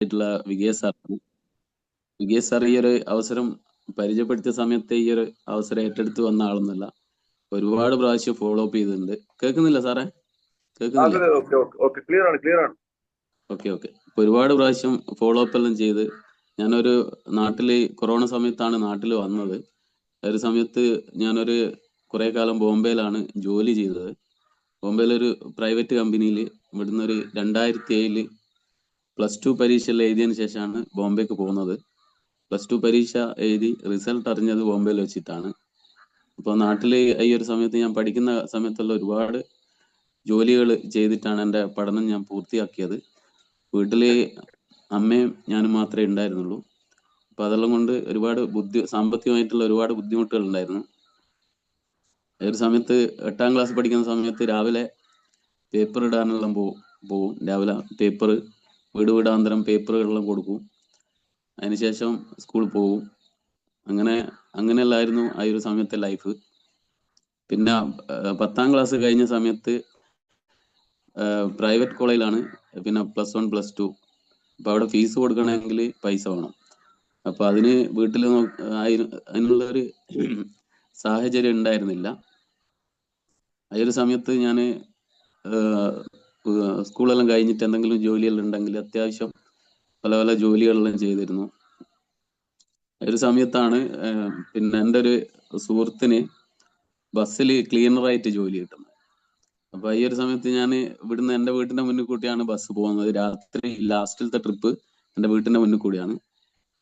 ആയിട്ടുള്ള വികേസ് സാറാണ്. വികേസ് സാർ ഈ ഒരു അവസരം പരിചയപ്പെടുത്തിയ സമയത്തെ ഈ ഒരു അവസരം ഏറ്റെടുത്ത് വന്ന ആളൊന്നുമല്ല. ഒരുപാട് പ്രാവശ്യം ഫോളോ അപ്പ് ചെയ്തിട്ടുണ്ട്. കേൾക്കുന്നില്ല സാറേ? കേൾക്കുന്നില്ലേ? അതെ, ഓക്കെ ഓക്കെ ഓക്കെ, ക്ലിയർ ആണ്, ക്ലിയർ ആണ്. Okay okay. അപ്പൊ ഒരുപാട് പ്രാവശ്യം ഫോളോ അപ്പ് എല്ലാം ചെയ്ത് ഞാനൊരു നാട്ടില് കൊറോണ സമയത്താണ് നാട്ടിൽ വന്നത്. ഒരു സമയത്ത് ഞാനൊരു കുറെ കാലം ബോംബെയിലാണ് ജോലി ചെയ്തത്. ബോംബെയിലൊരു പ്രൈവറ്റ് കമ്പനിയിൽ ഇവിടുന്ന് ഒരു 2007 +2 പരീക്ഷയെല്ലാം എഴുതിയതിനു ശേഷമാണ് ബോംബെക്ക് പോകുന്നത്. +2 പരീക്ഷ എഴുതി റിസൾട്ട് അറിഞ്ഞത് ബോംബെയിൽ വെച്ചിട്ടാണ്. അപ്പോൾ നാട്ടില് ഈ ഒരു സമയത്ത് ഞാൻ പഠിക്കുന്ന സമയത്തുള്ള ഒരുപാട് ജോലികൾ ചെയ്തിട്ടാണ് എൻ്റെ പഠനം ഞാൻ പൂർത്തിയാക്കിയത്. വീട്ടില് അമ്മയും ഞാനും മാത്രമേ ഉണ്ടായിരുന്നുള്ളൂ. അപ്പൊ അതെല്ലാം കൊണ്ട് ഒരുപാട് സാമ്പത്തികമായിട്ടുള്ള ഒരുപാട് ബുദ്ധിമുട്ടുകൾ ഉണ്ടായിരുന്നു. ഒരു സമയത്ത് 8ാം ക്ലാസ് പഠിക്കുന്ന സമയത്ത് രാവിലെ പേപ്പർ ഇടാനെല്ലാം പോവും. രാവിലെ പേപ്പർ വീട് വീടാന്തരം പേപ്പറുകളെല്ലാം കൊടുക്കും. അതിനുശേഷം സ്കൂളിൽ പോവും. അങ്ങനെയല്ലായിരുന്നു ആ ഒരു സമയത്തെ ലൈഫ്. പിന്നെ 10ാം ക്ലാസ് കഴിഞ്ഞ സമയത്ത് പ്രൈവറ്റ് കോളേജിലാണ് പിന്നെ +1 +2. അപ്പൊ അവിടെ ഫീസ് കൊടുക്കണമെങ്കിൽ പൈസ വേണം. അപ്പൊ അതിന് വീട്ടിൽ അതിനുള്ള ഒരു സാഹചര്യം ഉണ്ടായിരുന്നില്ല. ആ ഒരു സമയത്ത് ഞാൻ സ്കൂളെല്ലാം കഴിഞ്ഞിട്ട് എന്തെങ്കിലും ജോലിയെല്ലാം ഉണ്ടെങ്കിൽ അത്യാവശ്യം പല പല ജോലികളെല്ലാം ചെയ്തിരുന്നു. ഒരു സമയത്താണ് പിന്നെ എൻ്റെ ഒരു സുഹൃത്തിന് ബസ്സിൽ ക്ലീനറായിട്ട് ജോലി കിട്ടുന്നത്. അപ്പൊ ഈ ഒരു സമയത്ത് ഞാൻ ഇവിടുന്ന് എൻ്റെ വീട്ടിന്റെ മുന്നിൽ കൂട്ടിയാണ് ബസ് പോകുന്നത്. രാത്രി ലാസ്റ്റിലത്തെ ട്രിപ്പ് എൻ്റെ വീട്ടിന്റെ മുന്നിൽ കൂടിയാണ്.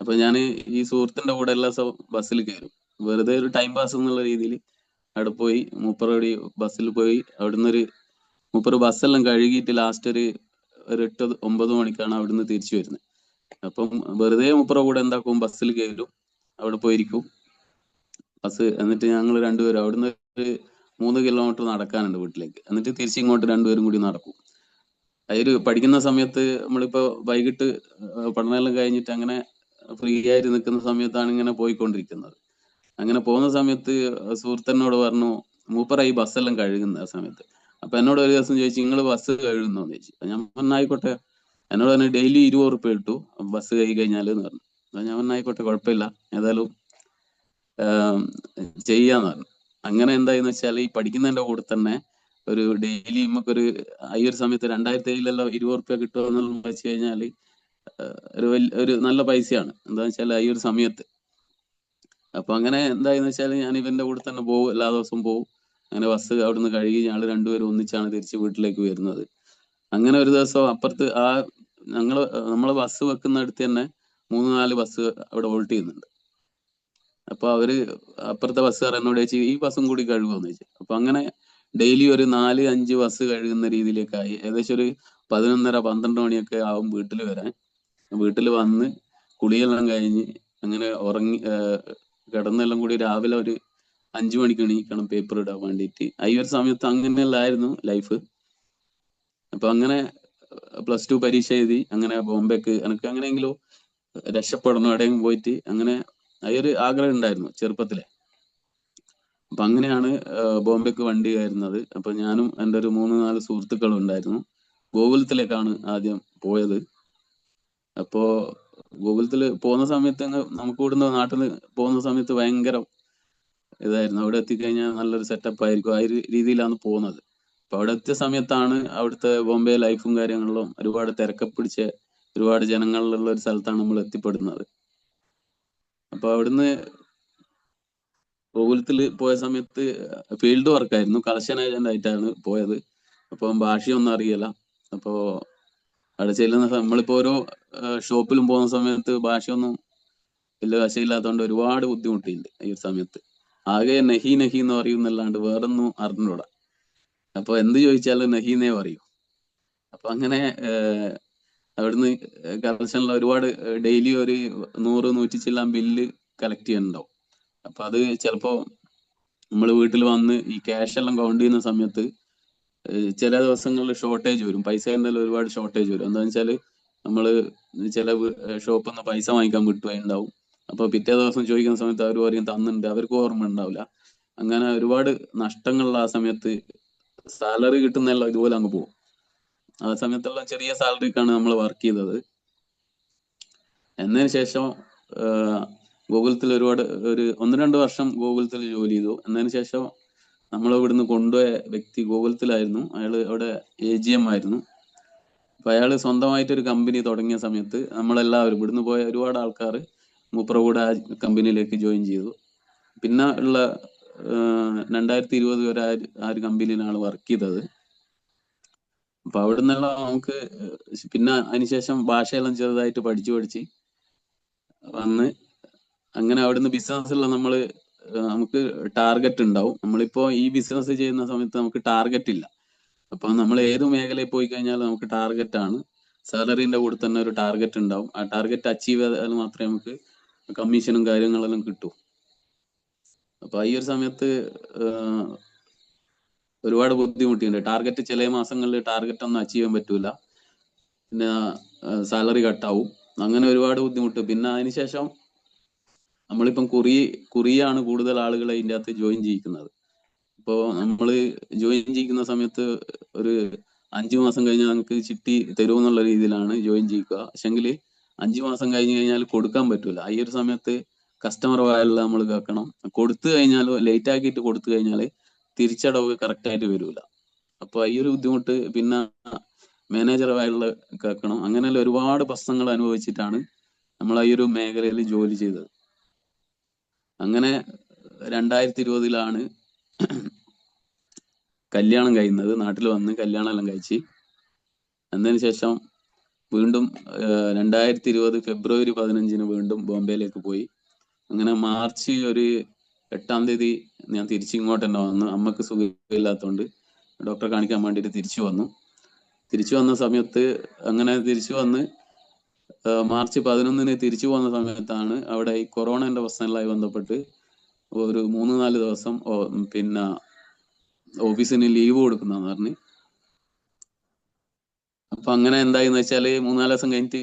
അപ്പൊ ഞാൻ ഈ സുഹൃത്തിന്റെ കൂടെ എല്ലാ ദിവസവും ബസ്സിൽ കയറും. വെറുതെ ഒരു ടൈം പാസ് എന്നുള്ള രീതിയിൽ അവിടെ പോയി മൂപ്പറോടി ബസ്സിൽ പോയി അവിടുന്ന് മൂപ്പര് ബസ്സെല്ലാം കഴുകിയിട്ട് ലാസ്റ്റ് ഒരു 8-9 മണിക്കാണ് അവിടുന്ന് തിരിച്ചു വരുന്നത്. അപ്പം വെറുതെ മൂപ്പറ കൂടെ എന്താക്കും, ബസ്സിൽ കയറും, അവിടെ പോയിരിക്കും എന്നിട്ട് ഞങ്ങൾ രണ്ടുപേരും അവിടുന്ന് ഒരു 3 കിലോമീറ്റർ നടക്കാനുണ്ട് വീട്ടിലേക്ക്. എന്നിട്ട് തിരിച്ചിങ്ങോട്ട് രണ്ടുപേരും കൂടി നടക്കും. അതൊരു പഠിക്കുന്ന സമയത്ത് നമ്മളിപ്പോ വൈകിട്ട് പഠനമെല്ലാം കഴിഞ്ഞിട്ട് അങ്ങനെ ഫ്രീ ആയിട്ട് നിൽക്കുന്ന സമയത്താണ് ഇങ്ങനെ പോയിക്കൊണ്ടിരിക്കുന്നത്. അങ്ങനെ പോകുന്ന സമയത്ത് സുഹൃത്തിനോട് പറഞ്ഞു, മൂപ്പറ ഈ ബസ്സെല്ലാം കഴുകുന്ന ആ സമയത്ത്. അപ്പൊ എന്നോട് ഒരു ദിവസം ചോദിച്ചു, നിങ്ങൾ ബസ് കഴുകുന്നോന്ന് ചോദിച്ചു. ഞാൻ പറഞ്ഞായിക്കോട്ടെ. എന്നോട് പറഞ്ഞു ഡെയിലി 20 റുപ്യ കിട്ടു ബസ് കഴുകി കഴിഞ്ഞാൽ എന്ന് പറഞ്ഞു. അപ്പൊ ഞാൻ പറഞ്ഞായിക്കോട്ടെ, കുഴപ്പമില്ല, ഏതായാലും ചെയ്യാന്ന് പറഞ്ഞു. അങ്ങനെ എന്തായെന്ന് വെച്ചാൽ ഈ പഠിക്കുന്നതിന്റെ കൂടെ തന്നെ ഒരു ഡെയിലി നമുക്കൊരു ഈ ഒരു സമയത്ത് 2007 20 റുപ്യ കിട്ടുക എന്നുള്ള വെച്ച് കഴിഞ്ഞാല് ഒരു നല്ല പൈസയാണ്. എന്താന്ന് വെച്ചാൽ ഈ ഒരു സമയത്ത്. അപ്പൊ അങ്ങനെ എന്തായെന്ന് വെച്ചാൽ ഞാൻ ഇവന്റെ കൂടെ തന്നെ പോകും, എല്ലാ ദിവസവും പോകും. അങ്ങനെ ബസ് അവിടുന്ന് കഴുകി ഞങ്ങൾ രണ്ടുപേരും ഒന്നിച്ചാണ് തിരിച്ച് വീട്ടിലേക്ക് വരുന്നത്. അങ്ങനെ ഒരു ദിവസം അപ്പുറത്ത് നമ്മളെ ബസ് വെക്കുന്നിടത്ത് തന്നെ 3-4 ബസ് അവിടെ വോൾട്ട് ചെയ്യുന്നുണ്ട്. അപ്പൊ അപ്പുറത്തെ ബസ്സുകാർ എന്നോട് ചോദിച്ചു, ഈ ബസ്സും കൂടി കഴുകുമെന്ന് ചോദിച്ചു. അപ്പൊ അങ്ങനെ ഡെയിലി ഒരു 4-5 ബസ് കഴുകുന്ന രീതിയിലേക്കായി. ഏകദേശം ഒരു 11:30-12 മണിയൊക്കെ ആവും വീട്ടിൽ വരാൻ. വീട്ടിൽ വന്ന് കുളിയെല്ലാം കഴിഞ്ഞ് അങ്ങനെ ഉറങ്ങി കിടന്നെല്ലാം കൂടി രാവിലെ ഒരു 5 മണിക്ക് എണീക്കണം പേപ്പർ ഇടാൻ വേണ്ടിയിട്ട്. ഈ ഒരു സമയത്ത് അങ്ങനെയല്ലായിരുന്നു ലൈഫ്. അപ്പൊ അങ്ങനെ +2 പരീക്ഷ എഴുതി അങ്ങനെ ബോംബെക്ക് എനിക്ക് അങ്ങനെയെങ്കിലും രക്ഷപ്പെടണം എവിടെയെങ്കിലും പോയിട്ട്. അങ്ങനെ ഒരു ആഗ്രഹം ഉണ്ടായിരുന്നു ചെറുപ്പത്തിലെ. അപ്പൊ അങ്ങനെയാണ് ബോംബെക്ക് വണ്ടി കയറുന്നത്. അപ്പൊ ഞാനും എൻ്റെ ഒരു 3-4 സുഹൃത്തുക്കളും ഉണ്ടായിരുന്നു. ഗോകുലത്തിലേക്കാണ് ആദ്യം പോയത്. അപ്പോ ഗോകുലത്തില് പോകുന്ന സമയത്ത് നമുക്ക് ഇവിടുന്ന് നാട്ടിൽ നിന്ന് പോകുന്ന സമയത്ത് ഭയങ്കര ഇതായിരുന്നു. അവിടെ എത്തിക്കഴിഞ്ഞാൽ നല്ലൊരു സെറ്റപ്പ് ആയിരിക്കും. ആ ഒരു രീതിയിലാണ് പോകുന്നത്. അപ്പൊ അവിടെ എത്തിയ സമയത്താണ് അവിടുത്തെ ബോംബെ ലൈഫും കാര്യങ്ങളിലും ഒരുപാട് തിരക്ക് പിടിച്ച ഒരുപാട് ജനങ്ങളുള്ള ഒരു സ്ഥലത്താണ് നമ്മൾ എത്തിപ്പെടുന്നത്. അപ്പൊ അവിടുന്ന് ഗോകുലത്തിൽ പോയ സമയത്ത് ഫീൽഡ് വർക്കായിരുന്നു. കളക്ഷൻ ഏജന്റ് ആയിട്ടാണ് പോയത്. അപ്പം ഭാഷയൊന്നും അറിയില്ല. അപ്പോ അവിടെ ചെല്ലുന്ന നമ്മളിപ്പോ ഓരോ ഷോപ്പിലും പോകുന്ന സമയത്ത് ഭാഷയൊന്നും വലിയ വശമില്ലാത്തതുകൊണ്ട് ഒരുപാട് ബുദ്ധിമുട്ടിയിട്ടുണ്ട് ഈ ഒരു സമയത്ത്. ആകെ നഹി നഹി എന്ന് പറയുന്നല്ലാണ്ട് വേറൊന്നും അറിഞ്ഞൂടാ. അപ്പൊ എന്ത് ചോദിച്ചാലും നഹീന്നേ പറയൂ. അപ്പൊ അങ്ങനെ അവിടുന്ന് കളക്ഷനിൽ ഒരുപാട് ഡെയിലി ഒരു 100-100 ചില്ലാൻ ബില്ല് കളക്ട് ചെയ്യാനുണ്ടാവും. അപ്പൊ അത് ചിലപ്പോ നമ്മൾ വീട്ടിൽ വന്ന് ഈ ക്യാഷ് എല്ലാം കൗണ്ട് ചെയ്യുന്ന സമയത്ത് ചില ദിവസങ്ങളിൽ ഷോർട്ടേജ് വരും. പൈസേന്റെ ഒരുപാട് ഷോർട്ടേജ് വരും. എന്താണെന്ന് വെച്ചാല് നമ്മള് ചില ഷോപ്പിൽ നിന്ന് പൈസ വാങ്ങിക്കാൻ വിട്ടുപോയിണ്ടാവും. അപ്പൊ പിറ്റേ ദിവസം ചോദിക്കുന്ന സമയത്ത് അവർ പറയും തന്നിട്ടുണ്ട്, അവർക്ക് ഓർമ്മ ഉണ്ടാവില്ല. അങ്ങനെ ഒരുപാട് നഷ്ടങ്ങളുള്ള ആ സമയത്ത് സാലറി കിട്ടുന്നതെല്ലാം ഇതുപോലെ അങ്ങ് പോകും. ആ സമയത്തുള്ള ചെറിയ സാലറിക്കാണ് നമ്മൾ വർക്ക് ചെയ്തത്. എന്നതിന് ശേഷം ഗോകുലത്തിൽ ഒരുപാട് ഒരു 1-2 വർഷം ഗോകുലത്തിൽ ജോലി ചെയ്തു. എന്നതിന് ശേഷം നമ്മൾ ഇവിടുന്ന് കൊണ്ടുപോയ വ്യക്തി ഗോകുലത്തിലായിരുന്നു. അയാള് അവിടെ AGM ആയിരുന്നു. അപ്പൊ അയാള് സ്വന്തമായിട്ട് ഒരു കമ്പനി തുടങ്ങിയ സമയത്ത് നമ്മളെല്ലാവരും ഇവിടുന്ന് പോയ ഒരുപാട് ആൾക്കാർ മൂപ്പറ കൂടെ ആ കമ്പനിയിലേക്ക് ജോയിൻ ചെയ്തു. പിന്നെ ഉള്ള 2020 വരെ ആ ഒരു കമ്പനിയിലാണ് വർക്ക് ചെയ്തത്. അപ്പൊ അവിടെ നിന്നുള്ള നമുക്ക് പിന്നെ അതിനുശേഷം ഭാഷയെല്ലാം ചെറുതായിട്ട് പഠിച്ച് വന്ന് അങ്ങനെ അവിടുന്ന് ബിസിനസ്സിലുള്ള നമ്മള് നമുക്ക് ടാർഗറ്റ് ഉണ്ടാവും. നമ്മളിപ്പോ ഈ ബിസിനസ് ചെയ്യുന്ന സമയത്ത് നമുക്ക് ടാർഗറ്റ് ഇല്ല. അപ്പൊ നമ്മൾ ഏത് മേഖലയിൽ പോയി കഴിഞ്ഞാലും നമുക്ക് ടാർഗറ്റ് ആണ്. സാലറിന്റെ കൂടെ തന്നെ ഒരു ടാർഗറ്റ് ഉണ്ടാവും. ആ ടാർഗറ്റ് അച്ചീവ് ചെയ്താൽ മാത്രമേ നമുക്ക് കമ്മീഷനും കാര്യങ്ങളെല്ലാം കിട്ടൂ. അപ്പൊ ഈ ഒരു സമയത്ത് ഒരുപാട് ബുദ്ധിമുട്ടിയുണ്ട്. ടാർഗറ്റ് ചില മാസങ്ങളിൽ ടാർഗറ്റ് ഒന്നും അച്ചീവ് ചെയ്യാൻ പറ്റൂല. പിന്നെ സാലറി കട്ടാവും. അങ്ങനെ ഒരുപാട് ബുദ്ധിമുട്ട്. പിന്നെ അതിനുശേഷം നമ്മളിപ്പം കുറിയാണ് കൂടുതൽ ആളുകളെ ഇതിൻ്റെ അകത്ത് ജോയിൻ ചെയ്യിക്കുന്നത്. ഇപ്പോൾ നമ്മൾ ജോയിൻ ചെയ്യിക്കുന്ന സമയത്ത് ഒരു 5 മാസം കഴിഞ്ഞാൽ നമുക്ക് ചിട്ടി തരുമെന്നുള്ള രീതിയിലാണ് ജോയിൻ ചെയ്യിക്കുക. പക്ഷെങ്കിൽ 5 മാസം കഴിഞ്ഞ് കഴിഞ്ഞാൽ കൊടുക്കാൻ പറ്റൂല. ഈ ഒരു സമയത്ത് കസ്റ്റമർ വായല്ല നമ്മൾ കേൾക്കണം. കൊടുത്തു കഴിഞ്ഞാൽ ലേറ്റ് ആക്കിയിട്ട് കൊടുത്തു കഴിഞ്ഞാൽ തിരിച്ചടവ് കറക്റ്റ് ആയിട്ട് വരൂല. അപ്പൊ ഈ ഒരു ബുദ്ധിമുട്ട് പിന്നെ മാനേജർ വായുള്ള കേൾക്കണം. അങ്ങനെയുള്ള ഒരുപാട് പ്രശ്നങ്ങൾ അനുഭവിച്ചിട്ടാണ് നമ്മൾ ഈ ഒരു മേഖലയിൽ ജോലി ചെയ്തത്. അങ്ങനെ 2020 കല്യാണം കഴിയുന്നത്. നാട്ടിൽ വന്ന് കല്യാണം എല്ലാം കഴിച്ച് അതിന് ശേഷം വീണ്ടും 2020 ഫെബ്രുവരി 15 വീണ്ടും ബോംബെയിലേക്ക് പോയി. അങ്ങനെ മാർച്ച് 8 ഞാൻ തിരിച്ചിങ്ങോട്ട് തന്നെ വന്നു. അമ്മക്ക് സുഖമില്ലാത്തതുകൊണ്ട് ഡോക്ടറെ കാണിക്കാൻ വേണ്ടിയിട്ട് തിരിച്ചു വന്ന സമയത്ത് അങ്ങനെ തിരിച്ചു വന്ന് മാർച്ച് 11 തിരിച്ചു പോകുന്ന സമയത്താണ് അവിടെ ഈ കൊറോണന്റെ പ്രശ്നങ്ങളുമായി ബന്ധപ്പെട്ട് ഒരു 3-4 ദിവസം പിന്നെ ഓഫീസിന് ലീവ് കൊടുക്കുന്നെന്ന് പറഞ്ഞ്. അപ്പൊ അങ്ങനെ എന്തായെന്ന് വെച്ചാല് 3-4 ദിവസം കഴിഞ്ഞിട്ട്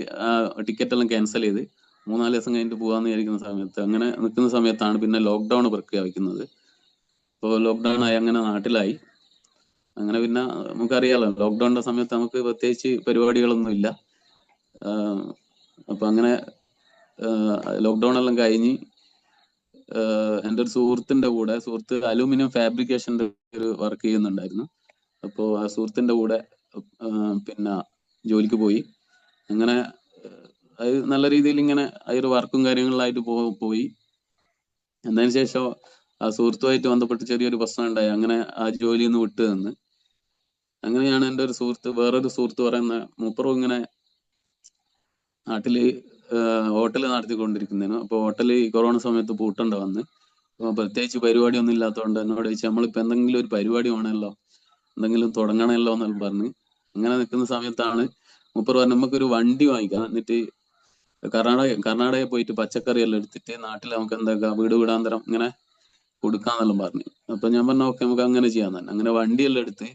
ടിക്കറ്റ് എല്ലാം ക്യാൻസൽ ചെയ്ത് 3-4 ദിവസം കഴിഞ്ഞിട്ട് പോകാന്ന് വിചാരിക്കുന്ന സമയത്ത് അങ്ങനെ നിൽക്കുന്ന സമയത്താണ് പിന്നെ ലോക്ക്ഡൌൺ പ്രഖ്യാപിക്കുന്നത്. അപ്പോൾ ലോക്ക്ഡൌൺ ആയി അങ്ങനെ നാട്ടിലായി. അങ്ങനെ പിന്നെ നമുക്കറിയാലോ ലോക്ക്ഡൌണിന്റെ സമയത്ത് നമുക്ക് പ്രത്യേകിച്ച് പരിപാടികളൊന്നും ഇല്ല. അപ്പൊ അങ്ങനെ ലോക്ക്ഡൌൺ എല്ലാം കഴിഞ്ഞ് എൻ്റെ ഒരു സുഹൃത്ത് അലൂമിനിയം ഫാബ്രിക്കേഷന്റെ ഒരു വർക്ക് ചെയ്യുന്നുണ്ടായിരുന്നു. അപ്പോൾ ആ സുഹൃത്തിന്റെ കൂടെ പിന്നെ ജോലിക്ക് പോയി. അങ്ങനെ അത് നല്ല രീതിയിൽ ഇങ്ങനെ ആ ഒരു വർക്കും കാര്യങ്ങളിലായിട്ട് പോയി. എന്നതിന് ശേഷം ആ സുഹൃത്തുമായിട്ട് ബന്ധപ്പെട്ട് ചെറിയൊരു പ്രശ്നം ഉണ്ടായി. അങ്ങനെ ആ ജോലിയിൽ നിന്ന് വിട്ടു നിന്ന്. അങ്ങനെയാണ് എൻ്റെ ഒരു വേറൊരു സുഹൃത്ത് പറയുന്ന മൂപ്പറും ഇങ്ങനെ നാട്ടില് ഹോട്ടൽ നടത്തിക്കൊണ്ടിരിക്കുന്നതിന്. അപ്പോൾ ഹോട്ടല് ഈ കൊറോണ സമയത്ത് പൂട്ടേണ്ട വന്ന്. അപ്പോൾ പ്രത്യേകിച്ച് പരിപാടി ഒന്നും ഇല്ലാത്തതുകൊണ്ട് എന്നോട് ചോദിച്ചു നമ്മളിപ്പോൾ എന്തെങ്കിലും ഒരു പരിപാടി വേണമല്ലോ, എന്തെങ്കിലും തുടങ്ങണമല്ലോ എന്നെല്ലാം പറഞ്ഞ്. അങ്ങനെ നിൽക്കുന്ന സമയത്താണ് മൂപ്പർ പറഞ്ഞു നമുക്കൊരു വണ്ടി വാങ്ങിക്കാം, എന്നിട്ട് കർണാടകയിൽ പോയിട്ട് പച്ചക്കറി എല്ലാം എടുത്തിട്ട് നാട്ടിൽ നമുക്ക് എന്താക്കാം വീട് വീടാന്തരം ഇങ്ങനെ കൊടുക്കാന്നെല്ലാം പറഞ്ഞു. അപ്പൊ ഞാൻ പറഞ്ഞു ഓക്കെ നമുക്ക് അങ്ങനെ ചെയ്യാൻ തന്നെ. അങ്ങനെ വണ്ടിയെല്ലാം എടുത്ത്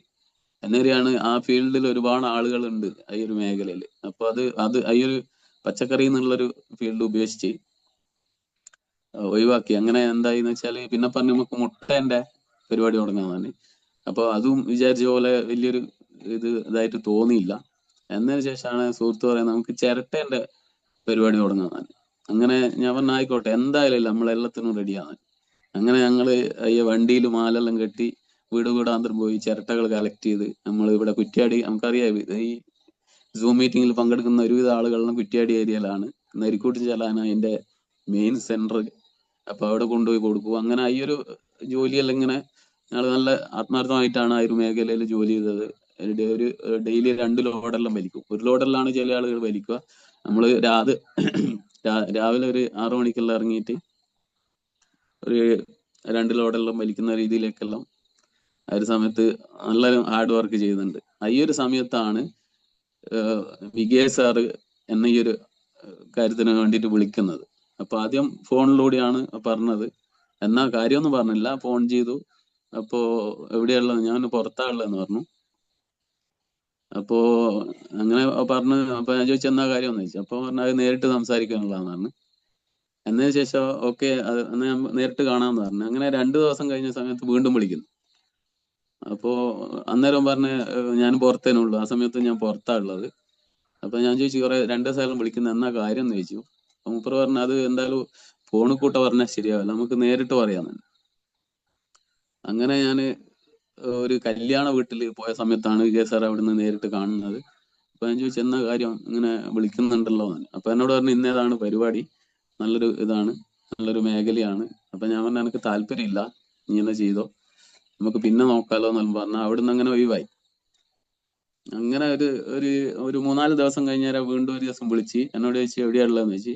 എന്നേരെയാണ് ആ ഫീൽഡിൽ ഒരുപാട് ആളുകളുണ്ട് ഈ ഒരു മേഖലയിൽ. അപ്പൊ അത് ഈ ഒരു പച്ചക്കറി എന്നുള്ളൊരു ഫീൽഡ് ഉപേക്ഷിച്ച് ഒഴിവാക്കി. അങ്ങനെ എന്തായിന്ന് വെച്ചാല് പിന്നെ പറഞ്ഞു നമുക്ക് മുട്ടേന്റെ പരിപാടി തുടങ്ങാൻ. അപ്പൊ അതും വിചാരിച്ച പോലെ വലിയൊരു ഇതായിട്ട് തോന്നിയില്ല. എന്നതിന് ശേഷമാണ് സുഹൃത്ത് പറയുന്നത് നമുക്ക് ചിരട്ടേന്റെ പരിപാടി തുടങ്ങാൻ. അങ്ങനെ ഞാൻ പറഞ്ഞ ആയിക്കോട്ടെ എന്തായാലും നമ്മളെല്ലാത്തിനും റെഡിയാണ്. അങ്ങനെ ഞങ്ങള് ഈ വണ്ടിയിൽ മാലെല്ലാം കെട്ടി വീട് വീടാന്തരം പോയി ചിരട്ടകൾ കളക്ട് ചെയ്ത് നമ്മൾ ഇവിടെ കുറ്റ്യാടി, നമുക്കറിയാം ഈ സൂം മീറ്റിംഗിൽ പങ്കെടുക്കുന്ന ഒരുവിധ ആളുകളും കുറ്റ്യാടി ഏരിയയിലാണ്. നരിക്കൂട്ട് ചലാന അതിന്റെ മെയിൻ സെന്റർ. അപ്പൊ അവിടെ കൊണ്ടുപോയി കൊടുക്കും. അങ്ങനെ ഈ ഒരു ജോലിയെല്ലാം ഇങ്ങനെ ഞങ്ങൾ നല്ല ആത്മാർത്ഥമായിട്ടാണ് ആ ഒരു മേഖലയിൽ ജോലി ചെയ്തത്. ഒരു ഡെയിലി 2 ലോഡെല്ലാം വലിക്കും. 1 ലോഡെല്ലാണ് ചില ആളുകൾ വലിക്കുക. നമ്മള് രാവിലെ ഒരു 6 മണിക്കെല്ലാം ഇറങ്ങിയിട്ട് ഒരു 2 ലോഡെല്ലാം വലിക്കുന്ന രീതിയിലേക്കെല്ലാം ആ ഒരു സമയത്ത് നല്ല ഹാർഡ് വർക്ക് ചെയ്യുന്നുണ്ട്. ഈ ഒരു സമയത്താണ് വിജയ് സാറ് എന്നെ ഈ ഒരു കാര്യത്തിന് വേണ്ടിയിട്ട് വിളിക്കുന്നത്. അപ്പൊ ആദ്യം ഫോണിലൂടെയാണ് പറഞ്ഞത്. എന്നാ കാര്യമൊന്നും പറഞ്ഞില്ല, ഫോൺ ചെയ്തു. അപ്പോ എവിടെയുള്ളത്, ഞാൻ പുറത്താണുള്ളതെന്ന് പറഞ്ഞു. അപ്പോ അങ്ങനെ പറഞ്ഞു. അപ്പൊ ഞാൻ ചോദിച്ചു എന്നാ കാര്യം എന്ന് ചോദിച്ചു. അപ്പൊ പറഞ്ഞു അത് നേരിട്ട് സംസാരിക്കാനുള്ളതാന്ന് പറഞ്ഞു. എന്നതിന് ശേഷം ഓക്കെ എന്നാ ഞാൻ നേരിട്ട് കാണാമെന്ന് പറഞ്ഞു. അങ്ങനെ 2 ദിവസം കഴിഞ്ഞ സമയത്ത് വീണ്ടും വിളിക്കുന്നു. അപ്പോ അന്നേരം പറഞ്ഞ് ഞാൻ പുറത്തേനുള്ളൂ, ആ സമയത്ത് ഞാൻ പുറത്താ ഉള്ളത്. അപ്പൊ ഞാൻ ചോദിച്ചു 2 ദിവസമായാലും വിളിക്കുന്ന എന്നാ കാര്യം എന്ന് ചോദിച്ചു. മൂപ്പർ പറഞ്ഞ അത് എന്തായാലും ഫോണിൽ കൂട്ട പറഞ്ഞാൽ ശരിയാവില്ല, നമുക്ക് നേരിട്ട് പറയാമെന്ന്. അങ്ങനെ ഞാൻ ഒരു കല്യാണ വീട്ടിൽ പോയ സമയത്താണ് വിജയ് സാർ അവിടുന്ന് നേരിട്ട് കാണുന്നത്. അപ്പൊ ഞാൻ ചോദിച്ചു എന്നാ കാര്യം, ഇങ്ങനെ വിളിക്കുന്നുണ്ടല്ലോ എന്ന്. അപ്പൊ എന്നോട് പറഞ്ഞു ഇന്നേതാണ് പരിപാടി, നല്ലൊരു ഇതാണ്, നല്ലൊരു മേഖലയാണ്. അപ്പൊ ഞാൻ പറഞ്ഞു എനിക്ക് താല്പര്യമില്ല, നീ എന്നാ ചെയ്തോ, നമുക്ക് പിന്നെ നോക്കാലോ എന്നെല്ലാം പറഞ്ഞു അവിടുന്ന് അങ്ങനെ ഒഴിവായി. അങ്ങനെ ഒരു ഒരു ഒരു 3-4 ദിവസം കഴിഞ്ഞേരം വീണ്ടും ഒരു ദിവസം വിളിച്ച് എന്നോട് ചോദിച്ചു എവിടെയാ ഉള്ളതെന്ന് ചോദിച്ചു.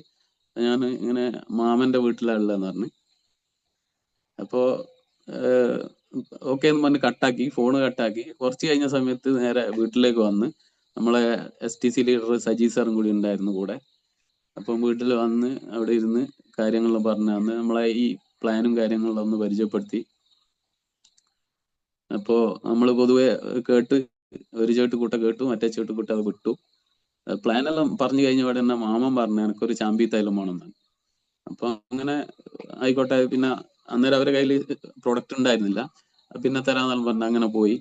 ഞാൻ ഇങ്ങനെ മാമന്റെ വീട്ടിലാണ് ഉള്ളതെന്ന് പറഞ്ഞു. അപ്പോ ഓക്കെ എന്ന് പറഞ്ഞ് കട്ടാക്കി, ഫോണ് കട്ടാക്കി. കുറച്ച് കഴിഞ്ഞ സമയത്ത് നേരെ വീട്ടിലേക്ക് വന്ന് നമ്മളെ STC ലീഡർ സജി സാറും കൂടി ഉണ്ടായിരുന്നു കൂടെ. അപ്പം വീട്ടിൽ വന്ന് അവിടെ ഇരുന്ന് കാര്യങ്ങളെല്ലാം പറഞ്ഞു തന്ന് നമ്മളെ ഈ പ്ലാനും കാര്യങ്ങളെല്ലാം ഒന്ന് പരിചയപ്പെടുത്തി. അപ്പോ നമ്മൾ പൊതുവെ കേട്ട് ഒരു ചേട്ടുകൂട്ട കേട്ടു, മറ്റേ ചേട്ടുകൂട്ട അത് വിട്ടു. പ്ലാൻ എല്ലാം പറഞ്ഞു കഴിഞ്ഞ പാടെ തന്നെ മാമൻ പറഞ്ഞു എനിക്കൊരു ചാമ്പി തൈലം വേണമെന്നാണ്. അപ്പൊ അങ്ങനെ ആയിക്കോട്ടെ. പിന്നെ അന്നേരം അവരുടെ കയ്യിൽ പ്രൊഡക്റ്റ് ഉണ്ടായിരുന്നില്ല, പിന്നെ തരാന്നെല്ലാം പറഞ്ഞു അങ്ങനെ പോയി.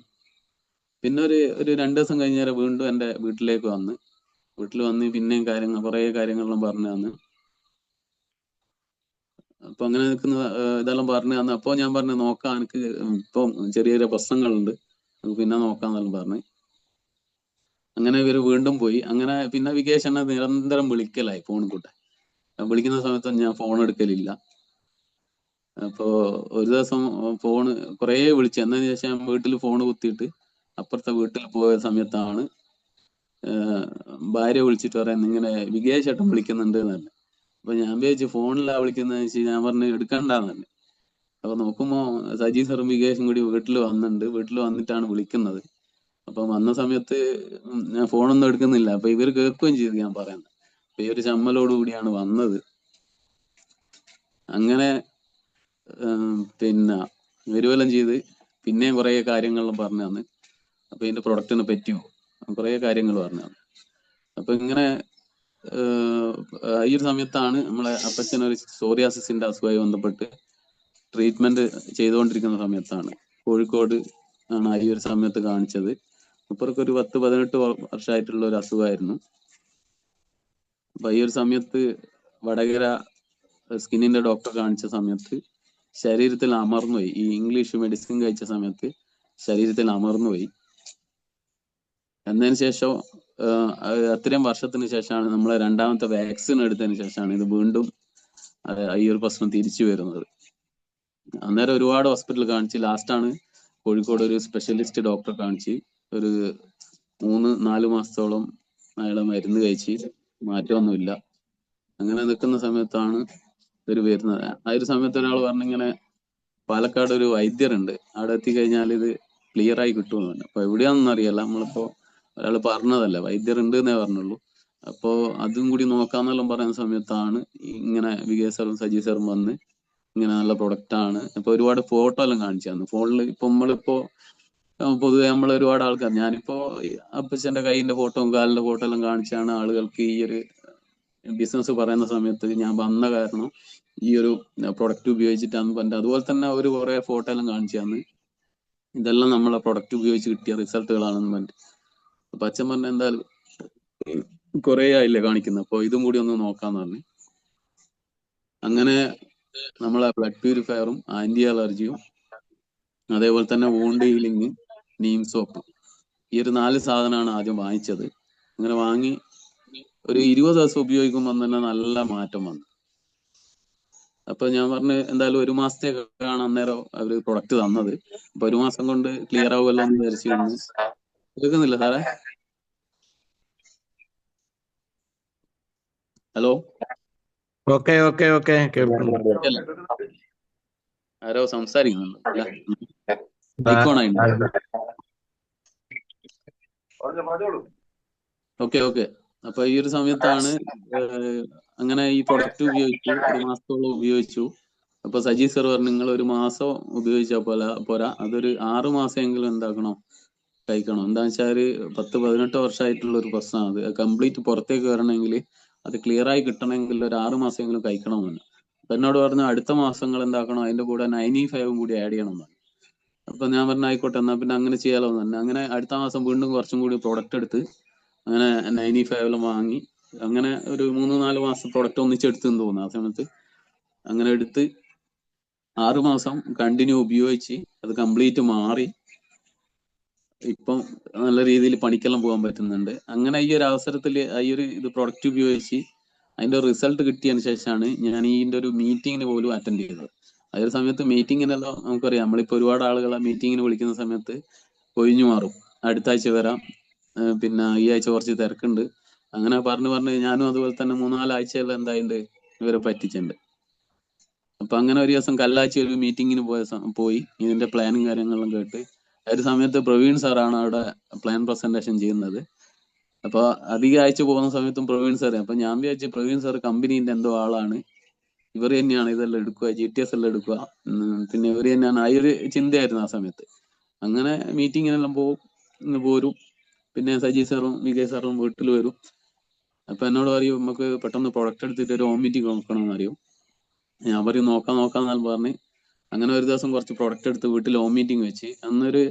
പിന്നെ ഒരു 2 ദിവസം കഴിഞ്ഞേരം വീണ്ടും എന്റെ വീട്ടിലേക്ക് വന്ന്, വീട്ടിൽ വന്ന് പിന്നെയും കുറെ കാര്യങ്ങളെല്ലാം പറഞ്ഞു തന്ന്. അപ്പൊ അങ്ങനെ നിൽക്കുന്ന ഇതെല്ലാം പറഞ്ഞു തന്നു. അപ്പൊ ഞാൻ പറഞ്ഞു നോക്കാം, എനിക്ക് ഇപ്പം ചെറിയ ചെറിയ പ്രശ്നങ്ങളുണ്ട്, നമുക്ക് പിന്നെ നോക്കാന്നെല്ലാം പറഞ്ഞു. അങ്ങനെ ഇവര് വീണ്ടും പോയി. അങ്ങനെ പിന്നെ വികേഷ് എന്നെ നിരന്തരം വിളിക്കലായി ഫോൺ കൂട്ടെ. വിളിക്കുന്ന സമയത്തൊന്നും ഞാൻ ഫോൺ എടുക്കലില്ല. അപ്പോ ഒരു ദിവസം ഫോണ് കുറേ വിളിച്ചു. എന്നതിന് ശേഷം വീട്ടിൽ ഫോൺ കുത്തിയിട്ട് അപ്പുറത്തെ വീട്ടിൽ പോയ സമയത്താണ് ഭാര്യ വിളിച്ചിട്ട് പറയാൻ ഇങ്ങനെ വികേഷ് ഏട്ടൻ വിളിക്കുന്നുണ്ട് എന്നല്ല. അപ്പൊ ഞാൻ വിചാരിച്ചു ഫോണിലാ വിളിക്കുന്നതെന്ന് വെച്ച് ഞാൻ പറഞ്ഞു എടുക്കണ്ടെന്നല്ലേ. അപ്പൊ നോക്കുമ്പോ സജി സാറും വികേഷും കൂടി വീട്ടിൽ വന്നിട്ടുണ്ട്, വീട്ടിൽ വന്നിട്ടാണ് വിളിക്കുന്നത്. അപ്പൊ വന്ന സമയത്ത് ഞാൻ ഫോണൊന്നും എടുക്കുന്നില്ല. അപ്പൊ ഇവർ കേൾക്കുകയും ചെയ്തു ഞാൻ പറയുന്നത്. അപ്പൊ ഈ ഒരു ചമ്മലോട് കൂടിയാണ് വന്നത്. അങ്ങനെ പിന്നെ വരുവെല്ലാം ചെയ്ത് പിന്നെയും കുറെ കാര്യങ്ങളെല്ലാം പറഞ്ഞു തന്ന്. അപ്പൊ ഇതിന്റെ പ്രൊഡക്റ്റിനെ പറ്റിയോ കുറെ കാര്യങ്ങൾ പറഞ്ഞു തന്നു. അപ്പൊ ഇങ്ങനെ ഈ ഒരു സമയത്താണ് നമ്മളെ അപ്പച്ചനൊരു സോറിയാസിന്റെ അസുഖമായി ബന്ധപ്പെട്ട് ട്രീറ്റ്മെന്റ് ചെയ്തുകൊണ്ടിരിക്കുന്ന സമയത്താണ് കോഴിക്കോട് ആണ് ഈ ഒരു സമയത്ത് കാണിച്ചത്. ഇപ്പർക്ക് ഒരു 10-18 വർഷമായിട്ടുള്ള ഒരു അസുഖമായിരുന്നു. അപ്പൊ ഈ ഒരു സമയത്ത് വടകര സ്കിന്നിന്റെ ഡോക്ടറെ കാണിച്ച സമയത്ത് ശരീരത്തിൽ അമർന്നുപോയി. ഈ ഇംഗ്ലീഷ് മെഡിസിൻ കഴിച്ച സമയത്ത് ശരീരത്തിൽ അമർന്നുപോയി. എന്നതിന് ശേഷം അത്രയും വർഷത്തിന് ശേഷമാണ് നമ്മളെ രണ്ടാമത്തെ വാക്സിൻ എടുത്തതിന് ശേഷമാണ് ഇത് വീണ്ടും ഈ ഒരു പ്രശ്നം തിരിച്ചു വരുന്നത്. അന്നേരം ഒരുപാട് ഹോസ്പിറ്റൽ കാണിച്ച് ലാസ്റ്റാണ് കോഴിക്കോട് ഒരു സ്പെഷ്യലിസ്റ്റ് ഡോക്ടറെ കാണിച്ച് ഒരു 3-4 മാസത്തോളം അയാളെ മരുന്ന് കഴിച്ച് മാറ്റമൊന്നുമില്ല. അങ്ങനെ നിൽക്കുന്ന സമയത്താണ് ഇവർ വരുന്നത്. ആ ഒരു സമയത്ത് ഒരാൾ പറഞ്ഞിങ്ങനെ പാലക്കാട് ഒരു വൈദ്യരുണ്ട്, അവിടെ എത്തിക്കഴിഞ്ഞാൽ ഇത് ക്ലിയർ ആയി കിട്ടുമെന്ന്. അപ്പൊ എവിടെയാണെന്നൊന്നും അറിയില്ല, നമ്മളിപ്പോ ഒരാൾ പറഞ്ഞതല്ല, വൈദ്യരുണ്ട് എന്നേ പറഞ്ഞുള്ളൂ. അപ്പോ അതും കൂടി നോക്കാന്നെല്ലാം പറയുന്ന സമയത്താണ് ഇങ്ങനെ വികേഷ് സാറും സജി സാറും വന്ന് ഇങ്ങനെ നല്ല പ്രൊഡക്റ്റ് ആണ്. ഇപ്പൊ ഒരുപാട് ഫോട്ടോ എല്ലാം കാണിച്ചു തന്നു ഫോണിൽ. ഇപ്പൊ നമ്മളിപ്പോ പൊതുവെ നമ്മൾ ഒരുപാട് ആൾക്കാർ, ഞാനിപ്പോ അപ്പച്ചന്റെ കൈയിന്റെ ഫോട്ടോയും കാലിന്റെ ഫോട്ടോ എല്ലാം കാണിച്ചാണ് ആളുകൾക്ക് ഈ ഒരു ബിസിനസ് പറയുന്ന സമയത്ത് ഞാൻ വന്ന കാരണം ഈ ഒരു പ്രൊഡക്റ്റ് ഉപയോഗിച്ചിട്ടാന്ന് പറഞ്ഞത്. അതുപോലെ തന്നെ ഒരു കുറെ ഫോട്ടോ എല്ലാം കാണിച്ചു തന്ന് ഇതെല്ലാം നമ്മളെ പ്രൊഡക്റ്റ് ഉപയോഗിച്ച് കിട്ടിയ റിസൾട്ടുകളാണെന്ന് പറഞ്ഞിട്ട്. അപ്പൊ അച്ഛൻ പറഞ്ഞ എന്തായാലും കുറെ ആയില്ലേ കാണിക്കുന്നത്, അപ്പൊ ഇതും കൂടി ഒന്ന് നോക്കാന്ന് പറഞ്ഞു. അങ്ങനെ നമ്മളെ ബ്ലഡ് പ്യൂരിഫയറും ആന്റി അലർജിയും അതേപോലെ തന്നെ വൂണ്ട് ഹീലിംഗ്, നീം സോപ്പ്, ഈ ഒരു 4 സാധനമാണ് ആദ്യം വാങ്ങിച്ചത്. അങ്ങനെ വാങ്ങി ഒരു 20 ദിവസം ഉപയോഗിക്കുമ്പോൾ തന്നെ നല്ല മാറ്റം വന്നു. അപ്പൊ ഞാൻ പറഞ്ഞു എന്തായാലും 1 മാസത്തേക്കാണ് അന്നേരം അവര് പ്രൊഡക്റ്റ് തന്നത്. അപ്പൊ 1 മാസം കൊണ്ട് ക്ലിയർ ആവുമല്ലോ എന്ന് വിചാരിച്ചിരുന്നു. കേൾക്കുന്നില്ല സാറേ? ഹലോ, ഓക്കെ ഓക്കെ ഓക്കെ കേൾക്കുന്നു. ആരോ സംസാരിക്കുന്നുണ്ടോ അല്ലെ? മൈക്കോണായിട്ട്. Okay okay. അപ്പൊ ഈ ഒരു സമയത്താണ് അങ്ങനെ ഈ പ്രൊഡക്റ്റ് ഉപയോഗിച്ചു, 1 മാസത്തോളം ഉപയോഗിച്ചു. അപ്പൊ സജി സർ പറഞ്ഞു നിങ്ങൾ 1 മാസം ഉപയോഗിച്ചാൽ പോരാ, അതൊരു 6 മാസമെങ്കിലും എന്താക്കണം, കഴിക്കണം. എന്താ വെച്ചാൽ 10-18 വർഷമായിട്ടുള്ള ഒരു പ്രശ്നമാണ് അത്. കംപ്ലീറ്റ് പുറത്തേക്ക് വരണമെങ്കിൽ, അത് ക്ലിയർ ആയി കിട്ടണമെങ്കിൽ ഒരു 6 മാസമെങ്കിലും കഴിക്കണമെന്ന്. അപ്പൊ എന്നോട് പറഞ്ഞു അടുത്ത മാസങ്ങൾ എന്താക്കണം, അതിന്റെ കൂടെ 95 കൂടി ആഡ് ചെയ്യണം എന്ന്. അപ്പൊ ഞാൻ പറഞ്ഞു ആയിക്കോട്ടെ, എന്നാ പിന്നെ അങ്ങനെ ചെയ്യാലോ എന്ന് തന്നെ. അങ്ങനെ അടുത്ത മാസം വീണ്ടും കുറച്ചും കൂടി പ്രൊഡക്റ്റ് എടുത്ത് അങ്ങനെ 95 വാങ്ങി അങ്ങനെ ഒരു 3-4 മാസം പ്രൊഡക്റ്റ് ഒന്നിച്ചെടുത്തെന്ന് തോന്നുന്നു. ആ സമയത്ത് അങ്ങനെ എടുത്ത് 6 മാസം കണ്ടിന്യൂ ഉപയോഗിച്ച് അത് കംപ്ലീറ്റ് മാറി ഇപ്പം നല്ല രീതിയിൽ പണിക്കെല്ലാം പോകാൻ പറ്റുന്നുണ്ട്. അങ്ങനെ ഈ ഒരു അവസരത്തിൽ ഈ ഒരു ഇത് പ്രൊഡക്റ്റ് ഉപയോഗിച്ച് അതിന്റെ റിസൾട്ട് കിട്ടിയതിന് ശേഷമാണ് ഞാൻ ഇതിന്റെ ഒരു മീറ്റിങ്ങിന് പോലും അറ്റൻഡ് ചെയ്തത്. ആ ഒരു സമയത്ത് മീറ്റിങ്ങിനെല്ലാം നമുക്കറിയാം, നമ്മളിപ്പോൾ ഒരുപാട് ആളുകളെ മീറ്റിങ്ങിന് വിളിക്കുന്ന സമയത്ത് ഒഴിഞ്ഞു മാറും. അടുത്ത ആഴ്ച വരാം, പിന്നെ ഈ ആഴ്ച കുറച്ച് തിരക്കുണ്ട്, അങ്ങനെ പറഞ്ഞ് ഞാനും അതുപോലെ തന്നെ 3-4 ആഴ്ചയെല്ലാം എന്തായിട്ടുണ്ട് ഇവരെ പറ്റിച്ചിട്ടുണ്ട്. അപ്പൊ അങ്ങനെ ഒരു ദിവസം കല്ലാച്ചി ഒരു മീറ്റിങ്ങിന് പോയി ഇതിന്റെ പ്ലാനും കാര്യങ്ങളെല്ലാം കേട്ട് ആ ഒരു സമയത്ത് പ്രവീൺ സാറാണ് അവിടെ പ്ലാൻ പ്രസന്റേഷൻ ചെയ്യുന്നത്. അപ്പൊ അധികം ആഴ്ച പോകുന്ന സമയത്തും പ്രവീൺ സാറ്, അപ്പൊ ഞാൻ വിചാരിച്ചു പ്രവീൺ സാർ കമ്പനീന്റെ എന്തോ ആളാണ്, ഇവർ തന്നെയാണ് ഇതെല്ലാം എടുക്കുക, GTS എല്ലാം എടുക്കുക, പിന്നെ ഇവർ തന്നെയാണ്, ആ ഒരു ചിന്തയായിരുന്നു ആ സമയത്ത്. അങ്ങനെ മീറ്റിങ്ങിനെല്ലാം പോരും. പിന്നെ സജി സാറും വിജയ് സാറും വീട്ടിൽ വരും. അപ്പൊ എന്നോട് പറയും നമുക്ക് പെട്ടെന്ന് പ്രൊഡക്റ്റ് എടുത്തിട്ട് ഒരു ഹോം മീറ്റിംഗ് നോക്കണമെന്ന് അറിയും. ഞാൻ പറയും നോക്കാന്ന് പറഞ്ഞ് അങ്ങനെ ഒരു ദിവസം കുറച്ച് പ്രൊഡക്റ്റ് എടുത്ത് വീട്ടിൽ ഹോം മീറ്റിംഗ് വെച്ച് അന്നൊരു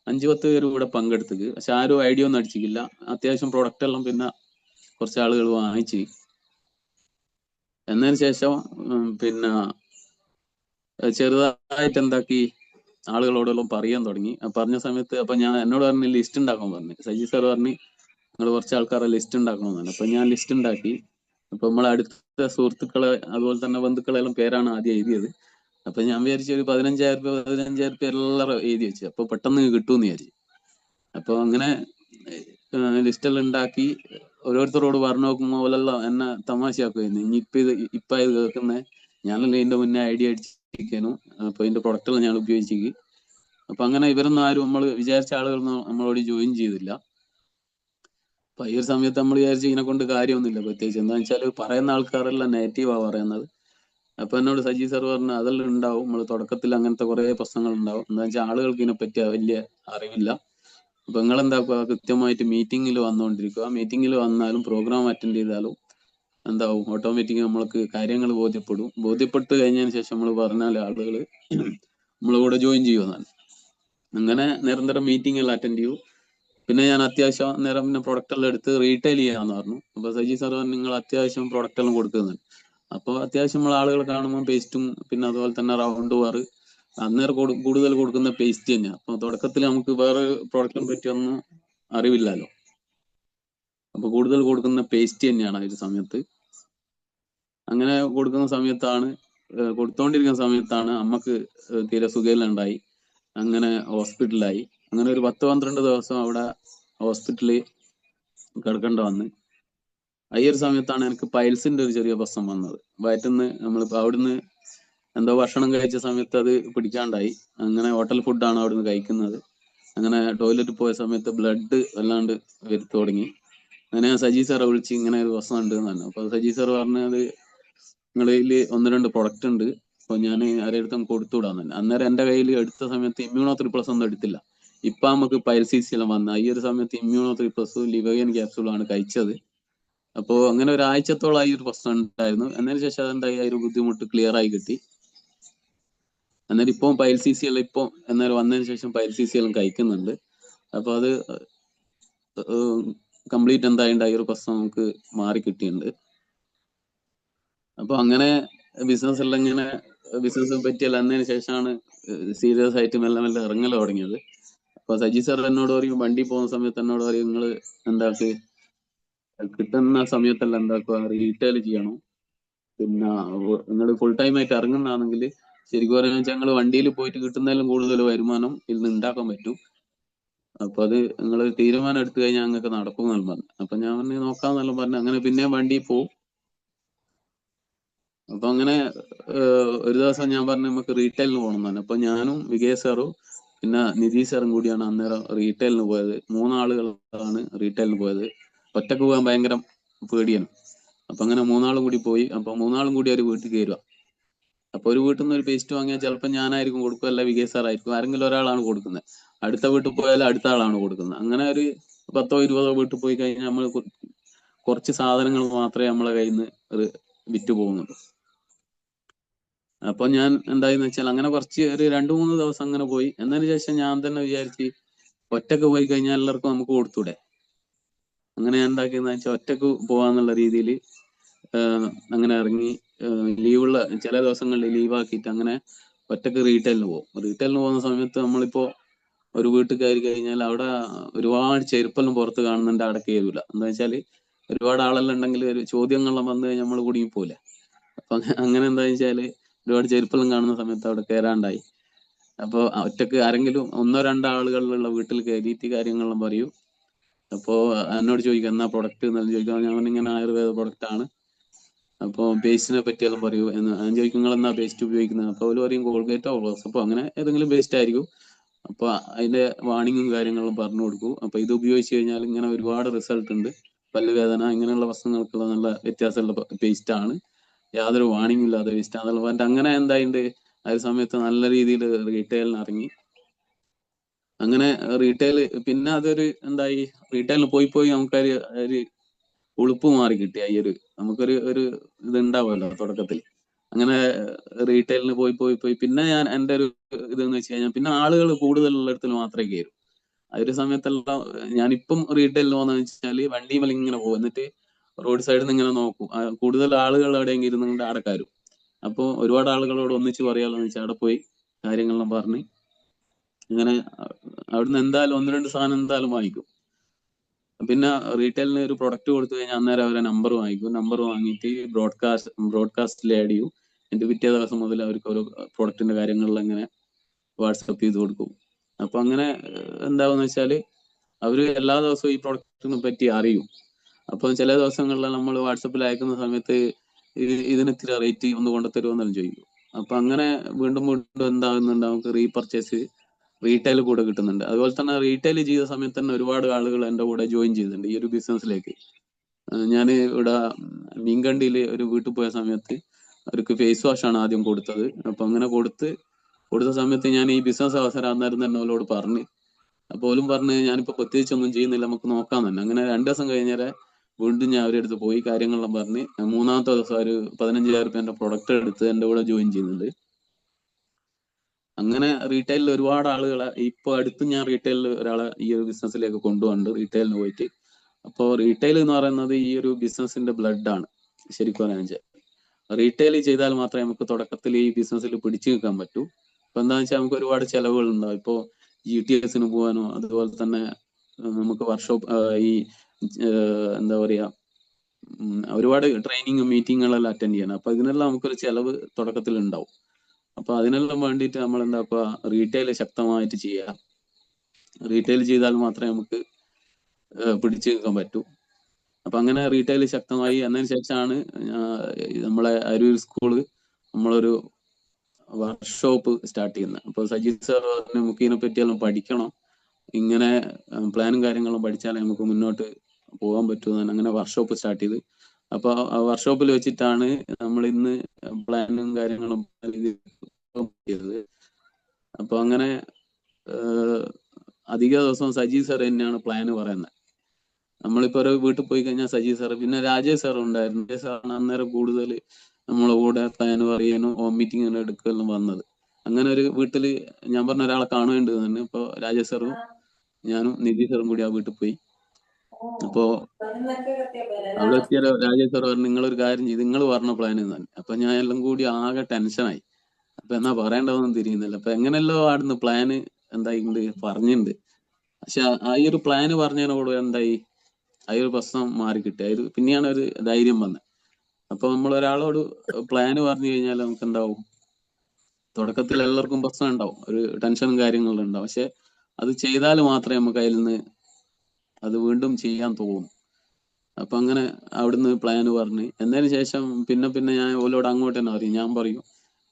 5-10 പേര് ഇവിടെ പങ്കെടുത്തത്. പക്ഷെ ആരും ഐഡിയ ഒന്നും അടിച്ചിട്ടില്ല. അത്യാവശ്യം പ്രൊഡക്റ്റ് എല്ലാം പിന്നെ കുറച്ച് ആളുകൾ വാങ്ങിച്ച് എന്നതിന് ശേഷം പിന്നെ ചെറുതായിട്ട് എന്താക്കി ആളുകളോടെല്ലാം പറയാൻ തുടങ്ങി. പറഞ്ഞ സമയത്ത് അപ്പൊ എന്നോട് പറഞ്ഞ് ലിസ്റ്റ് ഉണ്ടാക്കാൻ പറഞ്ഞു. സജി സാർ പറഞ്ഞ് നിങ്ങൾ കുറച്ച് ആൾക്കാരെ ലിസ്റ്റ് ഉണ്ടാക്കണമെന്നാണ്. അപ്പൊ ഞാൻ ലിസ്റ്റ് ഉണ്ടാക്കി. അപ്പൊ നമ്മളെ അടുത്ത സുഹൃത്തുക്കളെ അതുപോലെ തന്നെ ബന്ധുക്കളെല്ലാം പേരാണ് ആദ്യം എഴുതിയത്. അപ്പൊ ഞാൻ വിചാരിച്ചു ഒരു 15,000 പേര് എല്ലാവരും എഴുതി വെച്ചു. അപ്പൊ പെട്ടെന്ന് കിട്ടുമെന്ന് വിചാരിച്ചു. അപ്പൊ അങ്ങനെ ലിസ്റ്റെല്ലാം ഉണ്ടാക്കി ഓരോരുത്തരോട് പറഞ്ഞു നോക്കുമ്പോൾ പോലെല്ലാം എന്നെ തമാശയാക്കുമായിരുന്നു. ഇപ്പൊ ഇത് കേൾക്കുന്നത് ഞാനല്ലേ ഇതിന്റെ മുന്നേ ഐഡിയ അടിച്ചിരിക്കാനും, അപ്പൊ ഇതിന്റെ പ്രൊഡക്റ്റെല്ലാം ഞാൻ ഉപയോഗിച്ചിരിക്കും. അപ്പൊ അങ്ങനെ ഇവരൊന്നും ആരും നമ്മൾ വിചാരിച്ച ആളുകളൊന്നും നമ്മളോട് ജോയിൻ ചെയ്തില്ല. അപ്പൊ ഈ ഒരു സമയത്ത് നമ്മൾ വിചാരിച്ചു ഇതിനെ കൊണ്ട് കാര്യമൊന്നുമില്ല. പ്രത്യേകിച്ച് എന്താ വെച്ചാൽ പറയുന്ന ആൾക്കാരെല്ലാം നെഗറ്റീവാ പറയുന്നത്. അപ്പൊ എന്നോട് സജി സാർ പറഞ്ഞു അതെല്ലാം ഉണ്ടാവും, നമ്മൾ തുടക്കത്തിൽ അങ്ങനത്തെ കുറെ പ്രശ്നങ്ങൾ ഉണ്ടാവും. എന്താ വെച്ചാൽ ആളുകൾക്ക് ഇതിനെപ്പറ്റി വലിയ അറിവില്ല. അപ്പൊ നിങ്ങൾ എന്താക്കുക, കൃത്യമായിട്ട് മീറ്റിങ്ങിൽ വന്നുകൊണ്ടിരിക്കുക. മീറ്റിങ്ങിൽ വന്നാലും പ്രോഗ്രാം അറ്റൻഡ് ചെയ്താലും എന്താവും, ഓട്ടോമാറ്റിക് നമ്മൾക്ക് കാര്യങ്ങൾ ബോധ്യപ്പെട്ട് കഴിഞ്ഞതിന് ശേഷം നമ്മൾ പറഞ്ഞാൽ ആളുകൾ നമ്മളെ കൂടെ ജോയിൻ ചെയ്യുമെന്നാണ്. അങ്ങനെ നിരന്തരം മീറ്റിങ്ങുകൾ അറ്റൻഡ് ചെയ്യും. പിന്നെ ഞാൻ അത്യാവശ്യം നേരം പിന്നെ പ്രൊഡക്റ്റ് എല്ലാം എടുത്ത് റീറ്റെയിൽ ചെയ്യാന്ന് പറഞ്ഞു. അപ്പൊ സജി സാർ പറഞ്ഞു നിങ്ങൾ അത്യാവശ്യം പ്രൊഡക്റ്റ് എല്ലാം കൊടുക്കുന്നുണ്ട്. അപ്പൊ അത്യാവശ്യം നമ്മൾ ആളുകൾ കാണുമ്പോൾ പേസ്റ്റും പിന്നെ അതുപോലെ തന്നെ റൗണ്ട് വാറ് അന്നേരം കൂടുതൽ കൊടുക്കുന്ന പേസ്റ്റ് തന്നെയാണ്. അപ്പൊ തുടക്കത്തിൽ നമുക്ക് വേറെ പ്രൊഡക്റ്റിനെ പറ്റി ഒന്നും അറിവില്ലല്ലോ. അപ്പൊ കൂടുതൽ കൊടുക്കുന്ന പേസ്റ്റ് തന്നെയാണ് ആ ഒരു സമയത്ത്. അങ്ങനെ കൊടുക്കുന്ന സമയത്താണ് കൊടുത്തോണ്ടിരിക്കുന്ന സമയത്താണ് അമ്മക്ക് തീരെ സുഖമില്ലാണ്ടായി. അങ്ങനെ ഹോസ്പിറ്റലിലായി. അങ്ങനെ ഒരു 10-12 ദിവസം അവിടെ ഹോസ്പിറ്റലിൽ കിടക്കേണ്ട വന്ന്. ഈ ഒരു സമയത്താണ് എനിക്ക് പൈൽസിന്റെ ഒരു ചെറിയ പ്രശ്നം വന്നത്. വയറ്റിന്ന് നമ്മളിപ്പോ അവിടുന്ന് എന്തോ ഭക്ഷണം കഴിച്ച സമയത്ത് അത് പിടിക്കാണ്ടായി. അങ്ങനെ ഹോട്ടൽ ഫുഡാണ് അവിടുന്ന് കഴിക്കുന്നത്. അങ്ങനെ ടോയ്ലറ്റിൽ പോയ സമയത്ത് ബ്ലഡ് വല്ലാണ്ട് വരുത്തി തുടങ്ങി. അങ്ങനെ ഞാൻ സജി സാറെ വിളിച്ച് ഇങ്ങനെ ഒരു പ്രശ്നം ഉണ്ട് എന്ന് പറഞ്ഞു. അപ്പൊ സജി സാർ പറഞ്ഞത് നിങ്ങളിൽ 1-2 പ്രൊഡക്റ്റ് ഉണ്ട്, അപ്പൊ ഞാൻ ആരെടുത്തും കൊടുത്തുവിടാൻ തന്നെ. അന്നേരം എന്റെ കയ്യിൽ എടുത്ത സമയത്ത് ഇമ്മ്യൂണോ 3+ ഒന്നും എടുത്തില്ല. ഇപ്പൊ നമുക്ക് പൈൽസീസ് എല്ലാം വന്ന ഈ ഒരു സമയത്ത് ഇമ്മ്യൂണോ 3+ ലിവോയിൻ ക്യാപ്സൂളാണ് കഴിച്ചത്. അപ്പോ അങ്ങനെ ഒരാഴ്ചത്തോളം ഒരു പ്രശ്നം ഉണ്ടായിരുന്നു. എന്നതിന് ശേഷം അതെന്തായി, ആ ഒരു ബുദ്ധിമുട്ട് ക്ലിയർ ആയി കിട്ടി. അന്നേരം ഇപ്പം പൈൽസീസി എല്ലാം ഇപ്പൊ എന്നാലും വന്നതിന് ശേഷം പൈൽസീസി എല്ലാം കഴിക്കുന്നുണ്ട്. അപ്പൊ അത് കംപ്ലീറ്റ് എന്തായിണ്ട്, ഈ ഒരു പ്രശ്നം നമുക്ക് മാറി കിട്ടിയിട്ടുണ്ട്. അപ്പൊ അങ്ങനെ ബിസിനസ് എല്ലാം ഇങ്ങനെ ബിസിനസിനെ പറ്റിയല്ല എന്നതിന് ശേഷമാണ് സീരിയസ് ആയിട്ട് മെല്ലെ മെല്ലെ ഇറങ്ങൽ തുടങ്ങിയത്. അപ്പൊ സജി സാർ എന്നോട് പറയും, വണ്ടി പോകുന്ന സമയത്ത് എന്നോട് പറയും നിങ്ങൾ എന്താക്ക് കിട്ടുന്ന സമയത്തെല്ലാം എന്താക്കുക റീറ്റെയിൽ ചെയ്യണം. പിന്നെ നിങ്ങൾ ഫുൾ ടൈം ആയിട്ട് ഇറങ്ങുന്നതാണെങ്കിൽ ശരിക്കും പറഞ്ഞാൽ ഞങ്ങൾ വണ്ടിയിൽ പോയിട്ട് കിട്ടുന്നതിലും കൂടുതൽ വരുമാനം ഇതിൽ ഉണ്ടാക്കാൻ പറ്റും. അപ്പൊ അത് നിങ്ങൾ തീരുമാനം എടുത്തു കഴിഞ്ഞാൽ ഞങ്ങൾക്ക് നടക്കുമെന്നെല്ലാം പറഞ്ഞു. അപ്പൊ ഞാൻ പറഞ്ഞു നോക്കാമെന്നെല്ലാം പറഞ്ഞു. അങ്ങനെ പിന്നെയും വണ്ടി പോവും. അപ്പൊ അങ്ങനെ ഒരു ദിവസം ഞാൻ പറഞ്ഞു നമുക്ക് റീറ്റെയിലിന് പോകണം എന്ന് പറഞ്ഞു. അപ്പൊ ഞാനും വിജയ് സാറും പിന്നെ നിധി സാറും കൂടിയാണ് അന്നേരം റീറ്റെയിലിന് പോയത്. 3 ആളുകളാണ് റീറ്റെയിലിന് പോയത്. ഒറ്റക്ക് പോകാൻ ഭയങ്കര പേടിയാണ്. അപ്പൊ അങ്ങനെ 3 ആളും കൂടി പോയി. അപ്പൊ 3 ആളും കൂടി ഒരു വീട്ടിൽ കയറുക. അപ്പൊ ഒരു വീട്ടിൽ നിന്ന് ഒരു പേസ്റ്റ് വാങ്ങിയാൽ ചിലപ്പോൾ ഞാനായിരിക്കും കൊടുക്കുക, അല്ല വിജയ് സാറായിരിക്കും, ആരെങ്കിലും ഒരാളാണ് കൊടുക്കുന്നത്. അടുത്ത വീട്ടിൽ പോയാൽ അടുത്ത ആളാണ് കൊടുക്കുന്നത്. അങ്ങനെ ഒരു 10-20 വീട്ടിൽ പോയി കഴിഞ്ഞാൽ നമ്മൾ കുറച്ച് സാധനങ്ങൾ മാത്രമേ നമ്മളെ കയ്യിൽ നിന്ന് വിറ്റ് പോകുന്നുള്ളൂ. അപ്പൊ ഞാൻ എന്തായെന്ന് വെച്ചാൽ അങ്ങനെ കുറച്ച് ഒരു 2-3 ദിവസം അങ്ങനെ പോയി. എന്നതിന് ശേഷം ഞാൻ തന്നെ വിചാരിച്ച് ഒറ്റക്ക് പോയി കഴിഞ്ഞാൽ എല്ലാവർക്കും നമുക്ക് കൊടുത്തൂടെ. അങ്ങനെ ഞാൻ എന്താക്കിയെന്ന് വെച്ചാൽ ഒറ്റക്ക് പോവാന്നുള്ള രീതിയിൽ അങ്ങനെ ഇറങ്ങി. ലീവുള്ള ചില ദിവസങ്ങളിൽ ലീവാക്കിയിട്ട് അങ്ങനെ ഒറ്റക്ക് റീറ്റെയിലിന് പോകും. റീറ്റെയിലിന് പോകുന്ന സമയത്ത് നമ്മളിപ്പോ ഒരു വീട്ടിൽ കയറി കഴിഞ്ഞാൽ അവിടെ ഒരുപാട് ചെരുപ്പെല്ലാം പുറത്ത് കാണുന്നുണ്ട്, അവിടെ കയറൂല. എന്താ വെച്ചാല് ഒരുപാട് ആളെല്ലാം ഉണ്ടെങ്കിൽ ഒരു ചോദ്യങ്ങളെല്ലാം വന്ന് കഴിഞ്ഞാൽ നമ്മൾ കുടുങ്ങി പോലെ. അപ്പൊ അങ്ങനെ എന്താ വെച്ചാല് ഒരുപാട് ചെരുപ്പെല്ലാം കാണുന്ന സമയത്ത് അവിടെ കയറാണ്ടായി. അപ്പൊ ഒറ്റക്ക് ആരെങ്കിലും ഒന്നോ രണ്ടോ ആളുകളുള്ള വീട്ടിൽ കയറിയിട്ട് കാര്യങ്ങളെല്ലാം പറയും. അപ്പോ എന്നോട് ചോദിക്കും എന്നാ പ്രൊഡക്റ്റ് എന്നെല്ലാം ചോദിക്കാം. ഞാൻ ഇങ്ങനെ ആയുർവേദ പ്രൊഡക്റ്റ് ആണ്, അപ്പൊ പേസ്റ്റിനെ പറ്റിയെല്ലാം പറയൂ എന്ന് ഞാൻ ചോദിക്കും, നിങ്ങൾ എന്നാ പേസ്റ്റ് ഉപയോഗിക്കുന്നത്? അപ്പൊ അവര് പറയും കോൾഗേറ്റോ ക്ലോസപ്പോ അങ്ങനെ ഏതെങ്കിലും പേസ്റ്റ് ആയിരിക്കും. അപ്പൊ അതിന്റെ വാണിങ്ങും കാര്യങ്ങളും പറഞ്ഞു കൊടുക്കും. അപ്പൊ ഇത് ഉപയോഗിച്ച് കഴിഞ്ഞാൽ ഇങ്ങനെ ഒരുപാട് റിസൾട്ട് ഉണ്ട്, പല്ലുവേദന ഇങ്ങനെയുള്ള പ്രശ്നങ്ങൾക്കുള്ള നല്ല വ്യത്യാസമുള്ള പേസ്റ്റ് ആണ്, യാതൊരു വാണിംഗും ഇല്ലാത്ത പേസ്റ്റ് ആണെന്നുള്ള പറഞ്ഞിട്ട് അങ്ങനെ എന്തായിട്ടുണ്ട് ആ ഒരു സമയത്ത് നല്ല രീതിയിൽ റീറ്റെയിലിന് ഇറങ്ങി. അങ്ങനെ റീറ്റെയിൽ പിന്നെ അതൊരു എന്തായി, റീറ്റെയിലിന് പോയി പോയി നമുക്കൊരു ഒരു ഉളുപ്പ് മാറി കിട്ടി. ഈ ഒരു നമുക്കൊരു ഒരു ഇത് ഉണ്ടാവുമല്ലോ തുടക്കത്തിൽ. അങ്ങനെ റീറ്റെയിലിന് പോയി പോയി പോയി പിന്നെ ഞാൻ എൻ്റെ ഒരു ഇതെന്ന് വെച്ച് കഴിഞ്ഞാൽ പിന്നെ ആളുകൾ കൂടുതലുള്ളിടത്തിൽ മാത്രമേ കയറൂ. ആ ഒരു സമയത്തെല്ലാം ഞാനിപ്പം റീറ്റെയിലിന് പോകുന്നതെന്ന് വെച്ചാൽ വണ്ടി മേലെ ഇങ്ങനെ പോകും, എന്നിട്ട് റോഡ് സൈഡിൽ നിന്ന് ഇങ്ങനെ നോക്കും. കൂടുതൽ ആളുകൾ എവിടെയെങ്കിലും ഇരുന്നുകൊണ്ട് അവിടെ കയറും. അപ്പോൾ ഒരുപാട് ആളുകളോട് ഒന്നിച്ച് പറയാമെന്ന് വെച്ചാൽ അവിടെ പോയി കാര്യങ്ങളെല്ലാം പറഞ്ഞ് ഇങ്ങനെ അവിടുന്ന് എന്തായാലും ഒന്ന് രണ്ട് സാധനം എന്തായാലും വാങ്ങിക്കും. പിന്നെ റീറ്റെയിലിന് ഒരു പ്രൊഡക്റ്റ് കൊടുത്തു കഴിഞ്ഞാൽ അന്നേരം അവരെ നമ്പർ വാങ്ങിക്കും. നമ്പർ വാങ്ങിയിട്ട് ബ്രോഡ്കാസ്റ്റിൽ ആഡ് ചെയ്യും. എന്നിട്ട് പിറ്റേ ദിവസം മുതൽ അവർക്ക് ഓരോ പ്രൊഡക്റ്റിന്റെ കാര്യങ്ങളിൽ അങ്ങനെ വാട്സപ്പ് ചെയ്ത് കൊടുക്കും. അപ്പൊ അങ്ങനെ എന്താവെന്ന് വെച്ചാല് അവര് എല്ലാ ദിവസവും ഈ പ്രൊഡക്റ്റിനെ പറ്റി അറിയും. അപ്പൊ ചില ദിവസങ്ങളിൽ നമ്മൾ വാട്സപ്പിൽ അയക്കുന്ന സമയത്ത് ഇതിന് ഇത്തിരി റേറ്റ് ഒന്ന് കൊണ്ടുതരുമെന്നെല്ലാം ചോദിക്കും. അപ്പൊ അങ്ങനെ വീണ്ടും വീണ്ടും എന്താകുന്നുണ്ട്, നമുക്ക് റീപർച്ചേസ് റീറ്റെയിൽ കൂടെ കിട്ടുന്നുണ്ട്. അതുപോലെ തന്നെ റീറ്റെയിൽ ചെയ്ത സമയത്ത് തന്നെ ഒരുപാട് ആളുകൾ എൻ്റെ കൂടെ ജോയിൻ ചെയ്തിട്ടുണ്ട് ഈ ഒരു ബിസിനസ്സിലേക്ക്. ഞാൻ ഇവിടെ മീൻകണ്ടിയിൽ ഒരു വീട്ടിൽ പോയ സമയത്ത് അവർക്ക് ഫേസ് വാഷ് ആണ് ആദ്യം കൊടുത്തത്. അപ്പൊ അങ്ങനെ കൊടുത്ത സമയത്ത് ഞാൻ ഈ ബിസിനസ് അവസരം അന്നേരം തന്നെ അവരോട് പറഞ്ഞു. അപ്പൊ ഓലും പറഞ്ഞ് ഞാനിപ്പോ പ്രത്യേകിച്ച് ഒന്നും ചെയ്യുന്നില്ല, നമുക്ക് നോക്കാൻ തന്നെ. അങ്ങനെ 2 ദിവസം കഴിഞ്ഞേരെ വീണ്ടും ഞാൻ അവരുടെ അടുത്ത് പോയി കാര്യങ്ങളെല്ലാം പറഞ്ഞ് മൂന്നാമത്തെ ദിവസം ഒരു 15,000 പ്രൊഡക്റ്റ് എടുത്ത് എൻ്റെ കൂടെ ജോയിൻ ചെയ്യുന്നുണ്ട്. അങ്ങനെ റീറ്റെയിലിൽ ഒരുപാട് ആളുകളെ ഇപ്പൊ അടുത്ത് ഞാൻ റീറ്റെയിലിൽ ഒരാളെ ഈ ഒരു ബിസിനസ്സിലേക്ക് കൊണ്ടുവന്നു, റീറ്റെയിലിന് പോയിട്ട്. അപ്പോൾ റീറ്റെയിൽ എന്ന് പറയുന്നത് ഈ ഒരു ബിസിനസിന്റെ ബ്ലഡ് ആണ് ശരിക്കും പറയാൻ വെച്ചാൽ. റീറ്റെയിൽ ചെയ്താൽ മാത്രമേ നമുക്ക് തുടക്കത്തിൽ ഈ ബിസിനസ്സിൽ പിടിച്ചു നിൽക്കാൻ പറ്റൂ. ഇപ്പൊ എന്താണെന്ന് വെച്ചാൽ നമുക്ക് ഒരുപാട് ചെലവുകൾ ഉണ്ടാവും. ഇപ്പോൾ GTSന് പോകാനോ അതുപോലെ തന്നെ നമുക്ക് വർക്ക്ഷോപ്പ് ഈ എന്താ പറയാ ഒരുപാട് ട്രെയിനിങ് മീറ്റിങ്ങുകളെല്ലാം അറ്റൻഡ് ചെയ്യണം. അപ്പൊ ഇതിനെല്ലാം നമുക്കൊരു ചെലവ് തുടക്കത്തിൽ ഉണ്ടാവും. അപ്പൊ അതിനെല്ലാം വേണ്ടിയിട്ട് നമ്മൾ എന്താക്കുക, റീറ്റെയിൽ ശക്തമായിട്ട് ചെയ്യുക. റീറ്റെയിൽ ചെയ്താൽ മാത്രമേ നമുക്ക് പിടിച്ചു നിൽക്കാൻ പറ്റൂ. അപ്പൊ അങ്ങനെ റീറ്റെയിൽ ശക്തമായി എന്നതിന് ശേഷമാണ് നമ്മളെ അരൂർ സ്കൂള് നമ്മളൊരു വർക്ക്ഷോപ്പ് സ്റ്റാർട്ട് ചെയ്യുന്നത്. അപ്പൊ സജീദ് സാർ പറഞ്ഞു നമുക്ക് ഇതിനെ പറ്റിയെല്ലാം പഠിക്കണം, ഇങ്ങനെ പ്ലാനും കാര്യങ്ങളും പഠിച്ചാലേ നമുക്ക് മുന്നോട്ട് പോകാൻ പറ്റൂ. അങ്ങനെ വർക്ക്ഷോപ്പ് സ്റ്റാർട്ട് ചെയ്ത്. അപ്പൊ ആ വർക്ക്ഷോപ്പിൽ വെച്ചിട്ടാണ് നമ്മൾ ഇന്ന് പ്ലാനും കാര്യങ്ങളും ചെയ്തത്. അപ്പൊ അങ്ങനെ അധിക ദിവസവും സജീദ് സാർ തന്നെയാണ് പ്ലാന് പറയുന്നത്. നമ്മളിപ്പോ ഒരു വീട്ടിൽ പോയി കഴിഞ്ഞാൽ സജീദ് സാർ, പിന്നെ രാജേഷ് സാർ ഉണ്ടായിരുന്നു. രാജേഷ് സാറാണ് അന്നേരം കൂടുതൽ നമ്മളെ കൂടെ പ്ലാൻ പറയാനും ഹോം മീറ്റിംഗ് എടുക്കുകയെല്ലാം വന്നത്. അങ്ങനെ ഒരു വീട്ടില് ഞാൻ പറഞ്ഞ ഒരാളെ കാണുന്നുണ്ട് തന്നെ. ഇപ്പൊ രാജേഷ് സാറും ഞാനും നിധി സാറും കൂടി ആ വീട്ടിൽ പോയി. അപ്പോ അവിടെ എത്തിയ രാജേഷ് സാർ പറഞ്ഞു നിങ്ങളൊരു കാര്യം ചെയ്ത് നിങ്ങൾ പറഞ്ഞ പ്ലാൻ തന്നെ. അപ്പൊ ഞാൻ എല്ലാം കൂടി ആകെ ടെൻഷനായി. അപ്പൊ എന്നാ പറയേണ്ടതൊന്നും തിരിയുന്നില്ല. അപ്പൊ എങ്ങനെയല്ലോ അവിടുന്ന് പ്ലാന് എന്തായിട്ടുണ്ട് പറഞ്ഞിട്ടുണ്ട്. പക്ഷെ ആ ഈ ഒരു പ്ലാന് പറഞ്ഞതിനോട് എന്തായി, ആ ഒരു പ്രശ്നം മാറി കിട്ടി. പിന്നെയാണ് ഒരു ധൈര്യം വന്നത്. അപ്പൊ നമ്മൾ ഒരാളോട് പ്ലാന് പറഞ്ഞു കഴിഞ്ഞാൽ നമുക്ക് എന്താവും, തുടക്കത്തിൽ എല്ലാവർക്കും പ്രശ്നം ഉണ്ടാവും, ഒരു ടെൻഷനും കാര്യങ്ങളും ഉണ്ടാവും. പക്ഷെ അത് ചെയ്താൽ മാത്രമേ നമുക്ക് അതിൽ നിന്ന് അത് വീണ്ടും ചെയ്യാൻ തോന്നും. അപ്പൊ അങ്ങനെ അവിടുന്ന് പ്ലാന് പറഞ്ഞ് എന്നതിന് ശേഷം പിന്നെ ഞാൻ ഓലോട് അങ്ങോട്ട് തന്നെ പറയും. ഞാൻ പറയും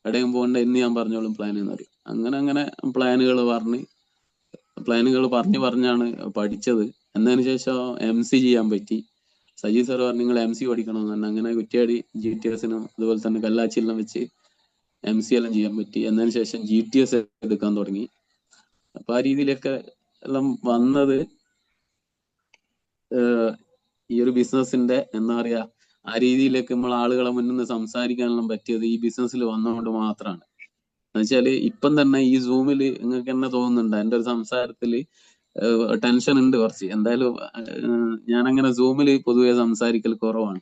എവിടെയും പോകണ്ട എന്ന് ഞാൻ പറഞ്ഞോളും പ്ലാൻ എന്ന് പറയും. അങ്ങനെ പ്ലാനുകൾ പറഞ്ഞാണ് പഠിച്ചത്. എന്നതിന് ശേഷം MC ചെയ്യാൻ പറ്റി. സജീദ് സാർ പറഞ്ഞു നിങ്ങൾ MC പഠിക്കണമെന്ന് പറഞ്ഞു. അങ്ങനെ കുറ്റ്യാടി GTSനും അതുപോലെ തന്നെ കല്ലാച്ചിലെല്ലാം വെച്ച് MC എല്ലാം ചെയ്യാൻ പറ്റി. എന്നതിന് ശേഷം GTS എടുക്കാൻ തുടങ്ങി. അപ്പൊ ആ രീതിയിലൊക്കെ എല്ലാം വന്നത് ഈ ഒരു ബിസിനസിന്റെ എന്താ പറയാ ആ രീതിയിലേക്ക് നമ്മൾ ആളുകളെ മുന്നിൽ നിന്ന് സംസാരിക്കാനെല്ലാം പറ്റിയത് ഈ ബിസിനസ്സിൽ വന്നതുകൊണ്ട് മാത്രമാണ്. എന്നുവെച്ചാല് ഇപ്പം തന്നെ ഈ സൂമില് നിങ്ങൾക്ക് തന്നെ തോന്നുന്നുണ്ട് എൻ്റെ ഒരു സംസാരത്തില് ടെൻഷൻ ഉണ്ട് കുറച്ച്. എന്തായാലും ഞാൻ അങ്ങനെ സൂമിൽ പൊതുവെ സംസാരിക്കൽ കുറവാണ്.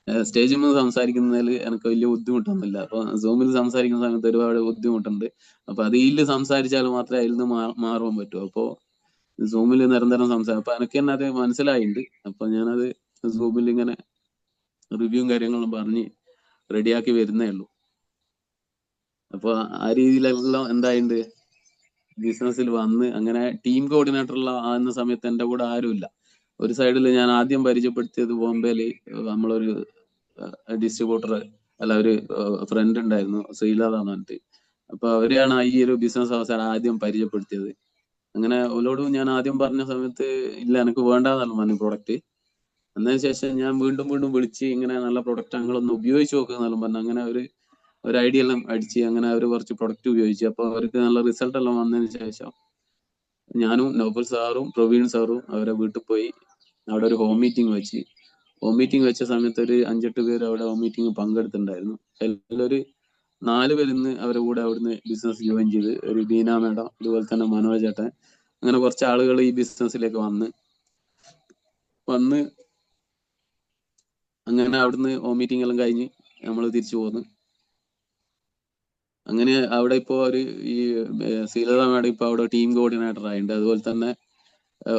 സ്റ്റേജിൽ നിന്ന് സംസാരിക്കുന്നതിൽ എനിക്ക് വലിയ ബുദ്ധിമുട്ടൊന്നുമില്ല. അപ്പൊ സൂമിൽ സംസാരിക്കുന്ന സമയത്ത് ഒരുപാട് ബുദ്ധിമുട്ടുണ്ട്. അപ്പൊ അതിൽ സംസാരിച്ചാൽ മാത്രമേ അതിൽ നിന്ന് മാറാൻ പറ്റൂ. അപ്പോ സൂമിൽ നിരന്തരം സംസാരം അപ്പൊ എനിക്ക് തന്നെ അത് മനസ്സിലായിട്ടുണ്ട്. അപ്പൊ ഞാനത് സൂമിൽ ഇങ്ങനെ റിവ്യൂവും കാര്യങ്ങളും പറഞ്ഞ് റെഡിയാക്കി വരുന്നേ ഉള്ളൂ. അപ്പൊ ആ രീതിയിലെല്ലാം എന്തായിട്ടുണ്ട്, ബിസിനസ്സിൽ വന്ന് അങ്ങനെ ടീം കോർഡിനേറ്ററുള്ള ആകുന്ന സമയത്ത് എന്റെ കൂടെ ആരുമില്ല. ഒരു സൈഡിൽ ഞാൻ ആദ്യം പരിചയപ്പെടുത്തിയത് ബോംബെയിൽ നമ്മളൊരു ഡിസ്ട്രിബ്യൂട്ടർ അല്ല ഒരു ഫ്രണ്ട് ഉണ്ടായിരുന്നു, ശ്രീലാത എന്ന് പറഞ്ഞിട്ട്. അപ്പൊ അവരെയാണ് ഈ ഒരു ബിസിനസ് അവസരം ആദ്യം പരിചയപ്പെടുത്തിയത്. അങ്ങനെ അവരോട് ഞാൻ ആദ്യം പറഞ്ഞ സമയത്ത് ഇല്ല എനിക്ക് വേണ്ടാന്നല്ല പറഞ്ഞു പ്രൊഡക്റ്റ്. എന്നതിന് ശേഷം ഞാൻ വീണ്ടും വീണ്ടും വിളിച്ച് ഇങ്ങനെ നല്ല പ്രൊഡക്റ്റ് ഞങ്ങളൊന്ന് ഉപയോഗിച്ച് നോക്കുന്നെല്ലാം പറഞ്ഞു. അങ്ങനെ ഒരു ഐഡിയ എല്ലാം അടിച്ച് അങ്ങനെ അവർ കുറച്ച് പ്രൊഡക്റ്റ് ഉപയോഗിച്ചു. അപ്പൊ അവർക്ക് നല്ല റിസൾട്ട് എല്ലാം വന്നതിന് ശേഷം ഞാനും നൗഫൽ സാറും പ്രവീൺ സാറും അവരെ വീട്ടിൽ പോയി അവിടെ ഒരു ഹോം മീറ്റിംഗ് വെച്ച്. ഹോം മീറ്റിംഗ് വെച്ച സമയത്ത് ഒരു 5-8 പേര് അവിടെ ഹോം മീറ്റിംഗ് പങ്കെടുത്തിട്ടുണ്ടായിരുന്നു. അതിലൊരു 4 പേര് ഇന്ന് അവരെ കൂടെ അവിടുന്ന് ബിസിനസ് ജോയിൻ ചെയ്ത്. ഒരു ബീന മേഡം, അതുപോലെ തന്നെ മനോജ് ചേട്ടൻ, അങ്ങനെ കുറച്ച് ആളുകൾ ഈ ബിസിനസ്സിലേക്ക് വന്ന് അങ്ങനെ അവിടുന്ന് ഹോം മീറ്റിംഗ് എല്ലാം കഴിഞ്ഞ് നമ്മൾ തിരിച്ചു പോന്നു. അങ്ങനെ അവിടെ ഇപ്പോ ഒരു ഈ ശ്രീലത മേഡം ഇപ്പൊ അവിടെ ടീം കോർഡിനേറ്റർ ആയിട്ടുണ്ട്. അതുപോലെ തന്നെ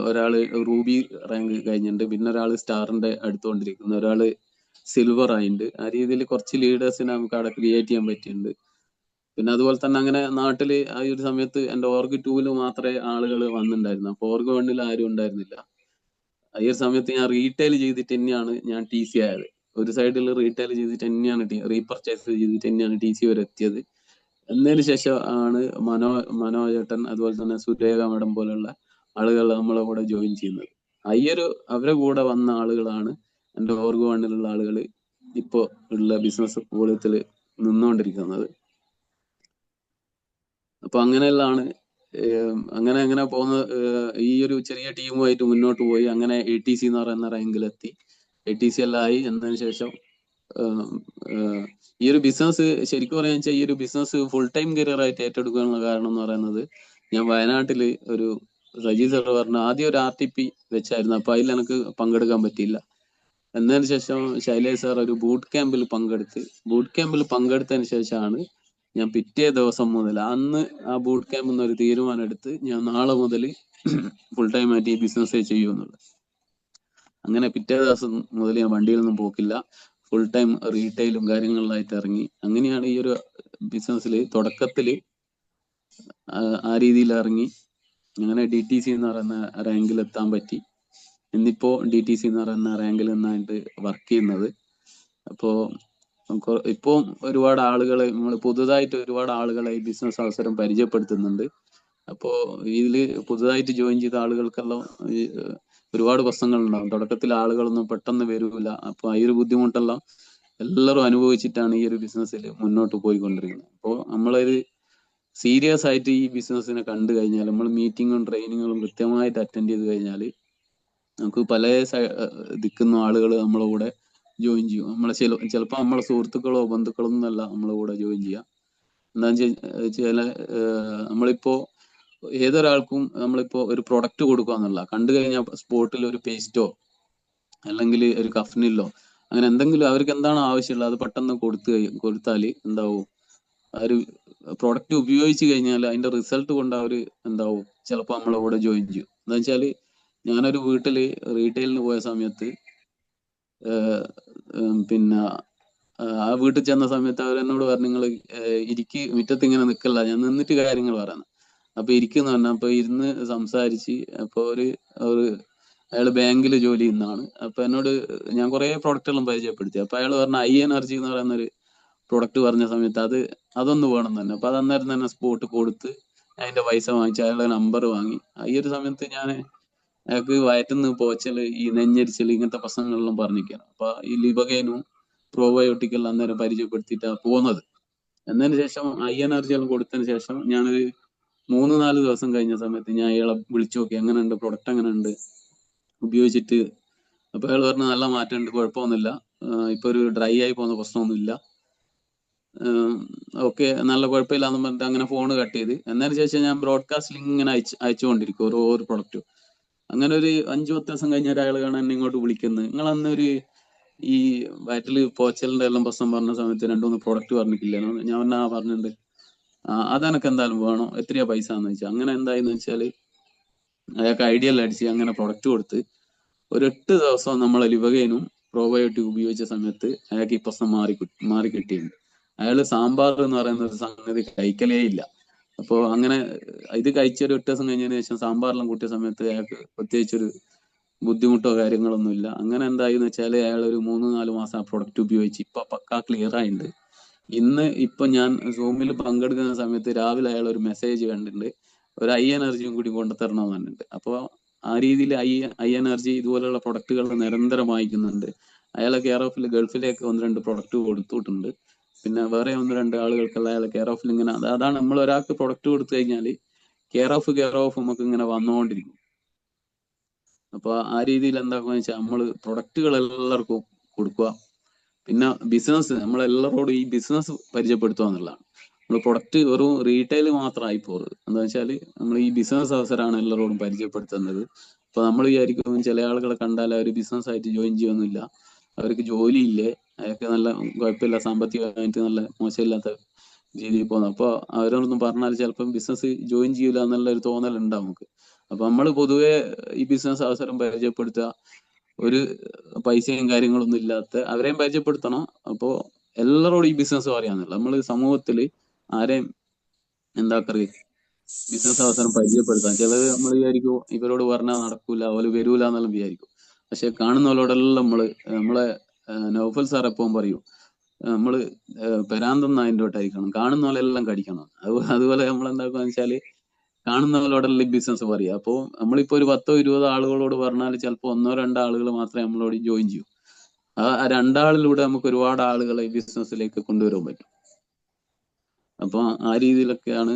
ഒരാള് റൂബി റാങ്ക് കഴിഞ്ഞിട്ടുണ്ട്. പിന്നെ ഒരാള് സ്റ്റാറിന്റെ അടുത്തുകൊണ്ടിരിക്കുന്നു, ഒരാള് സിൽവർ ആയിട്ടുണ്ട്. ആ രീതിയിൽ കുറച്ച് ലീഡേഴ്സിനെ നമുക്ക് അവിടെ ക്രിയേറ്റ് ചെയ്യാൻ പറ്റിയിട്ടുണ്ട്. പിന്നെ അതുപോലെ തന്നെ അങ്ങനെ നാട്ടില് ആ ഒരു സമയത്ത് എന്റെ ഓർഗ് 2-ൽ മാത്രമേ ആളുകൾ വന്നിട്ടുണ്ടായിരുന്നു. അപ്പൊ ഓർഗ് 1-ൽ ആരും ഉണ്ടായിരുന്നില്ല. ഈ ഒരു സമയത്ത് ഞാൻ റീറ്റെയിൽ ചെയ്തിട്ട് തന്നെയാണ് ഞാൻ ടി സി ആയത്. ഒരു സൈഡിൽ റീറ്റെയിൽ ചെയ്തിട്ട് തന്നെയാണ് റീപർച്ചേസ് ചെയ്തിട്ട് തന്നെയാണ് ടി സി വരെ എത്തിയത്. എന്നതിന് ശേഷം ആണ് മനോജേട്ടൻ അതുപോലെ തന്നെ സുരേഖ മേഡം പോലുള്ള ആളുകൾ നമ്മളെ കൂടെ ജോയിൻ ചെയ്യുന്നത്. അവരെ കൂടെ വന്ന ആളുകളാണ് എൻ്റെ ഓർഗ് 1-ലുള്ള ആളുകൾ ഇപ്പോ ഉള്ള ബിസിനസ് വോളിയത്തിൽ നിന്നുകൊണ്ടിരിക്കുന്നത്. അപ്പൊ അങ്ങനെയുള്ളതാണ് അങ്ങനെ പോകുന്ന ഈ ഒരു ചെറിയ ടീമുമായിട്ട് മുന്നോട്ട് പോയി. അങ്ങനെ ATC എന്ന് പറയുന്ന റാങ്കിലെത്തി. ATC എല്ലാം ആയി. എന്നതിന് ശേഷം ഈ ഒരു ബിസിനസ് ശരിക്കും പറയാന്ന് വെച്ചാൽ ഈ ഒരു ബിസിനസ് ഫുൾ ടൈം കരിയർ ആയിട്ട് ഏറ്റെടുക്കാനുള്ള കാരണം എന്ന് പറയുന്നത്, ഞാൻ വയനാട്ടില് ഒരു സജി സാർ പറഞ്ഞ ആദ്യം ഒരു RTP വെച്ചായിരുന്നു. അപ്പൊ അതിൽ എനിക്ക് പങ്കെടുക്കാൻ പറ്റിയില്ല. എന്നതിന് ശേഷം ശൈലേഷ് സാർ ഒരു ബൂട്ട് ക്യാമ്പിൽ പങ്കെടുത്തതിന് ശേഷമാണ് ഞാൻ പിറ്റേ ദിവസം മുതൽ അന്ന് ആ ബൂട്ട് ക്യാമ്പ് എന്നൊരു തീരുമാനം എടുത്ത് ഞാൻ നാളെ മുതൽ ഫുൾ ടൈം ആയിട്ട് ഈ ബിസിനസ് ചെയ്യുമെന്നുള്ളത്. അങ്ങനെ പിറ്റേ ദിവസം മുതൽ ഞാൻ വണ്ടിയിലൊന്നും പോക്കില്ല, ഫുൾ ടൈം റീറ്റെയിലും കാര്യങ്ങളിലായിട്ട് ഇറങ്ങി. അങ്ങനെയാണ് ഈ ഒരു ബിസിനസ്സിൽ തുടക്കത്തിൽ ആ രീതിയിൽ ഇറങ്ങി. അങ്ങനെ DTC എന്ന് പറയുന്ന റാങ്കിൽ എത്താൻ പറ്റി. ഇന്നിപ്പോ DTC എന്ന് പറയുന്ന റാങ്കിൽ നിന്നായിട്ട് വർക്ക് ചെയ്യുന്നത്. അപ്പോ ഇപ്പോ ഒരുപാട് ആളുകളെ നമ്മൾ പുതുതായിട്ട് ഒരുപാട് ആളുകളെ ഈ ബിസിനസ് അവസരം പരിചയപ്പെടുത്തുന്നുണ്ട്. അപ്പോ ഇതില് പുതുതായിട്ട് ജോയിൻ ചെയ്ത ആളുകൾക്കെല്ലാം ഒരുപാട് പ്രശ്നങ്ങൾ ഉണ്ടാവും. തുടക്കത്തിൽ ആളുകളൊന്നും പെട്ടെന്ന് വരൂല. അപ്പൊ ഈ ഒരു ബുദ്ധിമുട്ടെല്ലാം എല്ലാവരും അനുഭവിച്ചിട്ടാണ് ഈ ഒരു ബിസിനസ്സിൽ മുന്നോട്ട് പോയിക്കൊണ്ടിരിക്കുന്നത്. അപ്പോൾ നമ്മളൊരു സീരിയസ് ആയിട്ട് ഈ ബിസിനസ്സിനെ കണ്ടു കഴിഞ്ഞാൽ, നമ്മൾ മീറ്റിങ്ങും ട്രെയിനിങ്ങുകളും കൃത്യമായിട്ട് അറ്റൻഡ് ചെയ്ത് കഴിഞ്ഞാൽ നമുക്ക് പല ദിക്കുന്ന ആളുകൾ നമ്മളെ കൂടെ ജോയിൻ ചെയ്യും. ചിലപ്പോൾ നമ്മളെ സുഹൃത്തുക്കളോ ബന്ധുക്കളോ ഒന്നല്ല നമ്മളെ കൂടെ ജോയിൻ ചെയ്യാം. എന്താന്ന് വെച്ചാൽ നമ്മളിപ്പോ ഏതൊരാൾക്കും നമ്മളിപ്പോ ഒരു പ്രൊഡക്റ്റ് കൊടുക്കുക എന്നുള്ള കണ്ടു കഴിഞ്ഞാൽ സ്പോട്ടിൽ ഒരു പേസ്റ്റോ അല്ലെങ്കിൽ ഒരു കഫ്നിലോ അങ്ങനെ എന്തെങ്കിലും അവർക്ക് എന്താണോ ആവശ്യമുള്ളത് അത് പെട്ടെന്ന് കൊടുത്താൽ എന്താവും, ആ ഒരു പ്രൊഡക്റ്റ് ഉപയോഗിച്ച് കഴിഞ്ഞാൽ അതിന്റെ റിസൾട്ട് കൊണ്ട് അവർ എന്താവും ചിലപ്പോൾ നമ്മളെ കൂടെ ജോയിൻ ചെയ്യും. എന്താ വെച്ചാല് ഞാനൊരു വീട്ടില് റീറ്റെയിലിന് പോയ സമയത്ത് പിന്നെ ആ വീട്ടിൽ ചെന്ന സമയത്ത് അവരെന്നോട് പറഞ്ഞു, നിങ്ങൾ ഇരിക്ക്, മുറ്റത്ത് ഇങ്ങനെ നിൽക്കല്ല, ഞാൻ നിന്നിട്ട് കാര്യങ്ങൾ പറയുന്നത്. അപ്പൊ ഇരിക്കുന്ന പറഞ്ഞ അപ്പൊ ഇരുന്ന് സംസാരിച്ച്. അപ്പൊ അയാള് ബാങ്കിൽ ജോലി ചെയ്യുന്നതാണ്. അപ്പൊ എന്നോട് ഞാൻ കുറെ പ്രൊഡക്റ്റുകളും പരിചയപ്പെടുത്തി. അപ്പൊ അയാൾ പറഞ്ഞ എനർജി എന്ന് പറയുന്ന ഒരു പ്രൊഡക്റ്റ് പറഞ്ഞ സമയത്ത് അതൊന്ന് വേണം തന്നെ. അപ്പൊ അത് അന്നേരം തന്നെ സ്പോട്ട് കൊടുത്ത് അതിന്റെ പൈസ വാങ്ങിച്ച് അയാളുടെ നമ്പർ വാങ്ങി. ഈ ഒരു സമയത്ത് അയാൾക്ക് വയറ്റുന്ന പോച്ചല്, ഈ നെഞ്ഞരിച്ചല്, ഇങ്ങനത്തെ പ്രശ്നങ്ങളെല്ലാം പറഞ്ഞിരിക്കുകയാണ്. അപ്പൊ ഈ ലിബഗേനും പ്രോബയോട്ടിക് എല്ലാം അന്നേരം പരിചയപ്പെടുത്തിയിട്ടാണ് പോകുന്നത്. എന്നതിന് ശേഷം എനർജി എല്ലാം കൊടുത്തതിന് ശേഷം ഞാനൊരു 3-4 ദിവസം കഴിഞ്ഞ സമയത്ത് ഞാൻ അയാളെ വിളിച്ചു നോക്കി, എങ്ങനെയുണ്ട് പ്രൊഡക്റ്റ്, എങ്ങനെയുണ്ട് ഉപയോഗിച്ചിട്ട്. അപ്പൊ അയാൾ പറഞ്ഞു നല്ല മാറ്റമുണ്ട്, കുഴപ്പമൊന്നുമില്ല, ഇപ്പൊ ഒരു ഡ്രൈ ആയി പോകുന്ന പ്രശ്നമൊന്നുമില്ല, ഓക്കെ നല്ല കുഴപ്പമില്ലാന്ന് പറഞ്ഞിട്ട് അങ്ങനെ ഫോൺ കട്ട് ചെയ്ത്. എന്നതിന് ശേഷം ഞാൻ ബ്രോഡ്കാസ്റ്റ് ലിങ്ക് ഇങ്ങനെ അയച്ചുകൊണ്ടിരിക്കും ഓരോ പ്രൊഡക്റ്റും. അങ്ങനെ ഒരു 5-10 ദിവസം കഴിഞ്ഞ ഒരാൾ കാണാൻ എന്നെ ഇങ്ങോട്ട് വിളിക്കുന്നത്, നിങ്ങൾ അന്ന് ഒരു ഈ വയറ്റില് പോച്ചലിന്റെ എല്ലാം പ്രശ്നം പറഞ്ഞ സമയത്ത് 2-3 പ്രൊഡക്റ്റ് പറഞ്ഞിട്ടില്ലെന്ന്. ഞാൻ പറഞ്ഞിട്ടുണ്ട്. അതെനക്ക് എന്തായാലും വേണം, എത്രയാ പൈസ എന്ന് ചോദിച്ചാൽ. അങ്ങനെ എന്തായെന്ന് വെച്ചാൽ അയാൾക്ക് ഐഡിയൽ അടിച്ച് അങ്ങനെ പ്രൊഡക്റ്റ് കൊടുത്ത് ഒരു 8 ദിവസം നമ്മളെ ലിവഗൈനും പ്രോബയോട്ടിക് ഉപയോഗിച്ച സമയത്ത് അയാൾക്ക് ഈ പ്രശ്നം മാറി കിട്ടിയിട്ടുണ്ട്. അയാള് സാമ്പാർ എന്ന് പറയുന്ന ഒരു സംഗതി കഴിക്കലേ ഇല്ല. അപ്പോ അങ്ങനെ ഇത് കഴിച്ച ഒരു 8 ദിവസം കഴിഞ്ഞതിന് ശേഷം സാമ്പാറെല്ലാം കൂട്ടിയ സമയത്ത് അയാൾക്ക് പ്രത്യേകിച്ചൊരു ബുദ്ധിമുട്ടോ കാര്യങ്ങളൊന്നും ഇല്ല. അങ്ങനെ എന്തായെന്ന് വെച്ചാൽ അയാൾ ഒരു 3-4 മാസം ആ പ്രൊഡക്റ്റ് ഉപയോഗിച്ച് ഇപ്പൊ പക്കാ ക്ലിയർ ആയിട്ടുണ്ട്. ഇപ്പൊ ഞാൻ സൂമിൽ പങ്കെടുക്കുന്ന സമയത്ത് രാവിലെ അയാൾ ഒരു മെസ്സേജ് കണ്ടിട്ടുണ്ട്, ഒരു ഐ എനർജിയും കൂടി കൊണ്ടുതരണമെന്ന് പറഞ്ഞിട്ടുണ്ട്. അപ്പോൾ ആ രീതിയിൽ ഐ എനർജി ഇതുപോലെയുള്ള പ്രൊഡക്റ്റുകൾ നിരന്തരം വാങ്ങിക്കുന്നുണ്ട്. അയാളെ കെയർ ഓഫിൽ ഗൾഫിലേക്ക് 1-2 പ്രൊഡക്റ്റ് കൊടുത്തിട്ടുണ്ട്. പിന്നെ വേറെ 1-2 ആളുകൾക്കുള്ള അയാളെ കെയർ ഓഫിൽ ഇങ്ങനെ അതാണ് നമ്മൾ ഒരാൾക്ക് പ്രൊഡക്റ്റ് കൊടുത്തു കഴിഞ്ഞാൽ കെയർ ഓഫ് നമുക്ക് ഇങ്ങനെ വന്നുകൊണ്ടിരിക്കും. അപ്പൊ ആ രീതിയിൽ എന്താക്കുക വെച്ചാൽ നമ്മൾ പ്രൊഡക്റ്റുകൾ എല്ലാവർക്കും കൊടുക്കുക. പിന്നെ ബിസിനസ് നമ്മളെല്ലാവരോടും ഈ ബിസിനസ് പരിചയപ്പെടുത്തുക എന്നുള്ളതാണ്. നമ്മൾ പ്രൊഡക്റ്റ് വെറും റീറ്റെയിൽ മാത്രമായി പോകരുത്. എന്താ വെച്ചാൽ നമ്മൾ ഈ ബിസിനസ് അവസരമാണ് എല്ലാവരോടും പരിചയപ്പെടുത്തുന്നത്. അപ്പൊ നമ്മൾ വിചാരിക്കും ചില ആളുകളെ കണ്ടാൽ അവർ ബിസിനസ് ആയിട്ട് ജോയിൻ ചെയ്യുന്നില്ല, അവർക്ക് ജോലിയില്ലേ, അതൊക്കെ നല്ല കുഴപ്പമില്ല, സാമ്പത്തികമായിട്ട് നല്ല മോശമില്ലാത്ത രീതിയിൽ പോകുന്നു. അപ്പൊ അവരോടൊന്നും പറഞ്ഞാൽ ചിലപ്പം ബിസിനസ് ജോയിൻ ചെയ്യൂല എന്നുള്ള ഒരു തോന്നലുണ്ടാവും നമുക്ക്. അപ്പൊ നമ്മൾ പൊതുവെ ഈ ബിസിനസ് അവസരം പരിചയപ്പെടുത്തുക, ഒരു പൈസയും കാര്യങ്ങളൊന്നും ഇല്ലാത്ത അവരെയും പരിചയപ്പെടുത്തണം. അപ്പോ എല്ലാവരോടും ഈ ബിസിനസ് പറയാന്നില്ല. നമ്മൾ സമൂഹത്തിൽ ആരെയും എന്താക്കറി ബിസിനസ് അവസരം പരിചയപ്പെടുത്താൻ ചിലത് നമ്മൾ വിചാരിക്കും ഇവരോട് പറഞ്ഞാൽ നടക്കൂല, അവര് വരൂല എന്നെല്ലാം വിചാരിക്കും. പക്ഷെ കാണുന്നവരോടെല്ലാം നമ്മളെ നൗഫൽ സാർ എപ്പോഴും പറയും, നമ്മള് പെരാന്തം നായന്റെ തൊട്ടായിരിക്കണം, കാണുന്ന പോലെല്ലാം കടിക്കണം. അതുപോലെ നമ്മൾ എന്താക്കുക വെച്ചാല് കാണുന്നവരോടെല്ലാം ബിസിനസ് പറയുക. അപ്പോൾ നമ്മളിപ്പോ ഒരു 10-20 ആളുകളോട് പറഞ്ഞാൽ ചിലപ്പോൾ 1-2 ആളുകൾ മാത്രമേ നമ്മളോട് ജോയിൻ ചെയ്യൂ. ആ 2 ആളിലൂടെ നമുക്ക് ഒരുപാട് ആളുകളെ ഈ ബിസിനസ്സിലേക്ക് കൊണ്ടുവരാൻ പറ്റും. അപ്പൊ ആ രീതിയിലൊക്കെയാണ്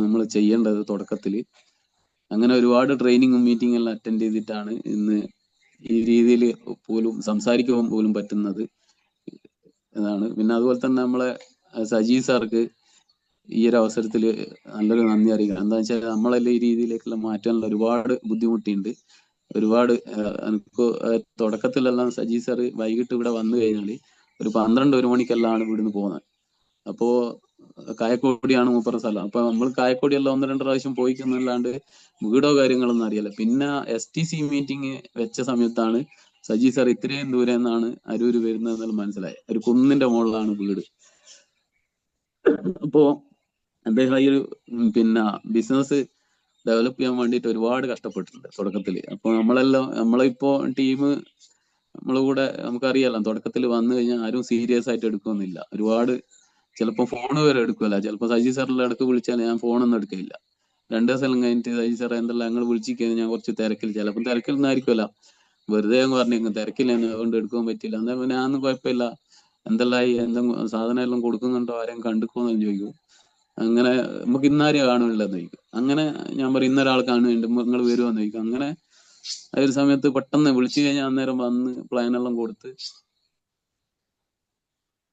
നമ്മൾ ചെയ്യേണ്ടത് തുടക്കത്തിൽ. അങ്ങനെ ഒരുപാട് ട്രെയിനിങ്ങും മീറ്റിംഗ് എല്ലാം അറ്റൻഡ് ചെയ്തിട്ടാണ് ഇന്ന് ഈ രീതിയിൽ പോലും സംസാരിക്കാൻ പോലും പറ്റുന്നത് എന്നാണ്. പിന്നെ അതുപോലെ തന്നെ നമ്മളെ സജി സാർക്ക് ഈ ഒരു അവസരത്തിൽ നല്ലൊരു നന്ദി അറിയിക്കണം. എന്താ വെച്ചാൽ നമ്മളെല്ലാം ഈ രീതിയിലേക്കുള്ള മാറ്റാനുള്ള ഒരുപാട് ബുദ്ധിമുട്ടുണ്ട്. ഒരുപാട് എനിക്ക് തുടക്കത്തിലെല്ലാം സജി സാർ വൈകിട്ട് ഇവിടെ വന്നു കഴിഞ്ഞാൽ ഒരു 12-1 മണിക്കെല്ലാം ഇവിടുന്ന് പോകുന്നത്. അപ്പോ കായക്കൊടിയാണ് മൂപ്പറ സ്ഥലം. അപ്പൊ നമ്മൾ കായക്കൊടി എല്ലാം 1-2 പ്രാവശ്യം പോയിക്കുന്നല്ലാണ്ട് വീടോ കാര്യങ്ങളൊന്നും അറിയില്ല. പിന്നെ STC മീറ്റിംഗ് വെച്ച സമയത്താണ് സജി സാർ ഇത്രയും ദൂരെ നിന്നാണ് അരൂര് വരുന്നതെന്ന് മനസ്സിലായി. ഒരു കുന്നിന്റെ മുകളിലാണ് വീട്. അപ്പോ അദ്ദേഹം ഈ ഒരു പിന്നെ ബിസിനസ് ഡെവലപ്പ് ചെയ്യാൻ വേണ്ടിയിട്ട് ഒരുപാട് കഷ്ടപ്പെട്ടിട്ടുണ്ട് തുടക്കത്തിൽ. അപ്പൊ നമ്മളിപ്പോ ടീം നമ്മളെ കൂടെ നമുക്കറിയാലോ, തുടക്കത്തിൽ വന്നു കഴിഞ്ഞാൽ ആരും സീരിയസ് ആയിട്ട് എടുക്കുന്നില്ല. ഒരുപാട് ചിലപ്പോൾ ഫോൺ വരെ എടുക്കുമല്ല. ചിലപ്പോൾ സജി സാറിന്റെ ഇടക്ക് വിളിച്ചാൽ ഞാൻ ഫോണൊന്നും എടുക്കില്ല. 2 ദിവസം കഴിഞ്ഞിട്ട് സജി സാർ എന്തെല്ലാം ഞങ്ങൾ വിളിച്ചിരിക്കുന്നത്, ഞാൻ കുറച്ച് തിരക്കിൽ, ചിലപ്പോൾ തിരക്കിലൊന്നും ആയിരിക്കുമല്ല, വെറുതെ അങ്ങ് പറഞ്ഞു തിരക്കില്ലെന്ന്, അതുകൊണ്ട് എടുക്കാൻ പറ്റില്ല. എന്താ പിന്നെ ഞാനൊന്നും കുഴപ്പമില്ല, എന്തെല്ലാം എന്തെങ്കിലും സാധനം എല്ലാം കൊടുക്കുന്നുണ്ടോ, ആരെയും കണ്ടുക്കോന്നും ചോദിക്കും. അങ്ങനെ നമുക്ക് ഇന്നാരെയും കാണുന്നില്ലെന്ന് ചോദിക്കും. അങ്ങനെ ഞാൻ പറയും ഇന്നൊരാൾ കാണുന്നുണ്ട്, നിങ്ങൾ വരുമോന്ന് ചോദിക്കും. അങ്ങനെ ആ ഒരു സമയത്ത് പെട്ടെന്ന് വിളിച്ചു കഴിഞ്ഞാൽ അന്നേരം വന്ന് പ്ലാനെല്ലാം കൊടുത്ത്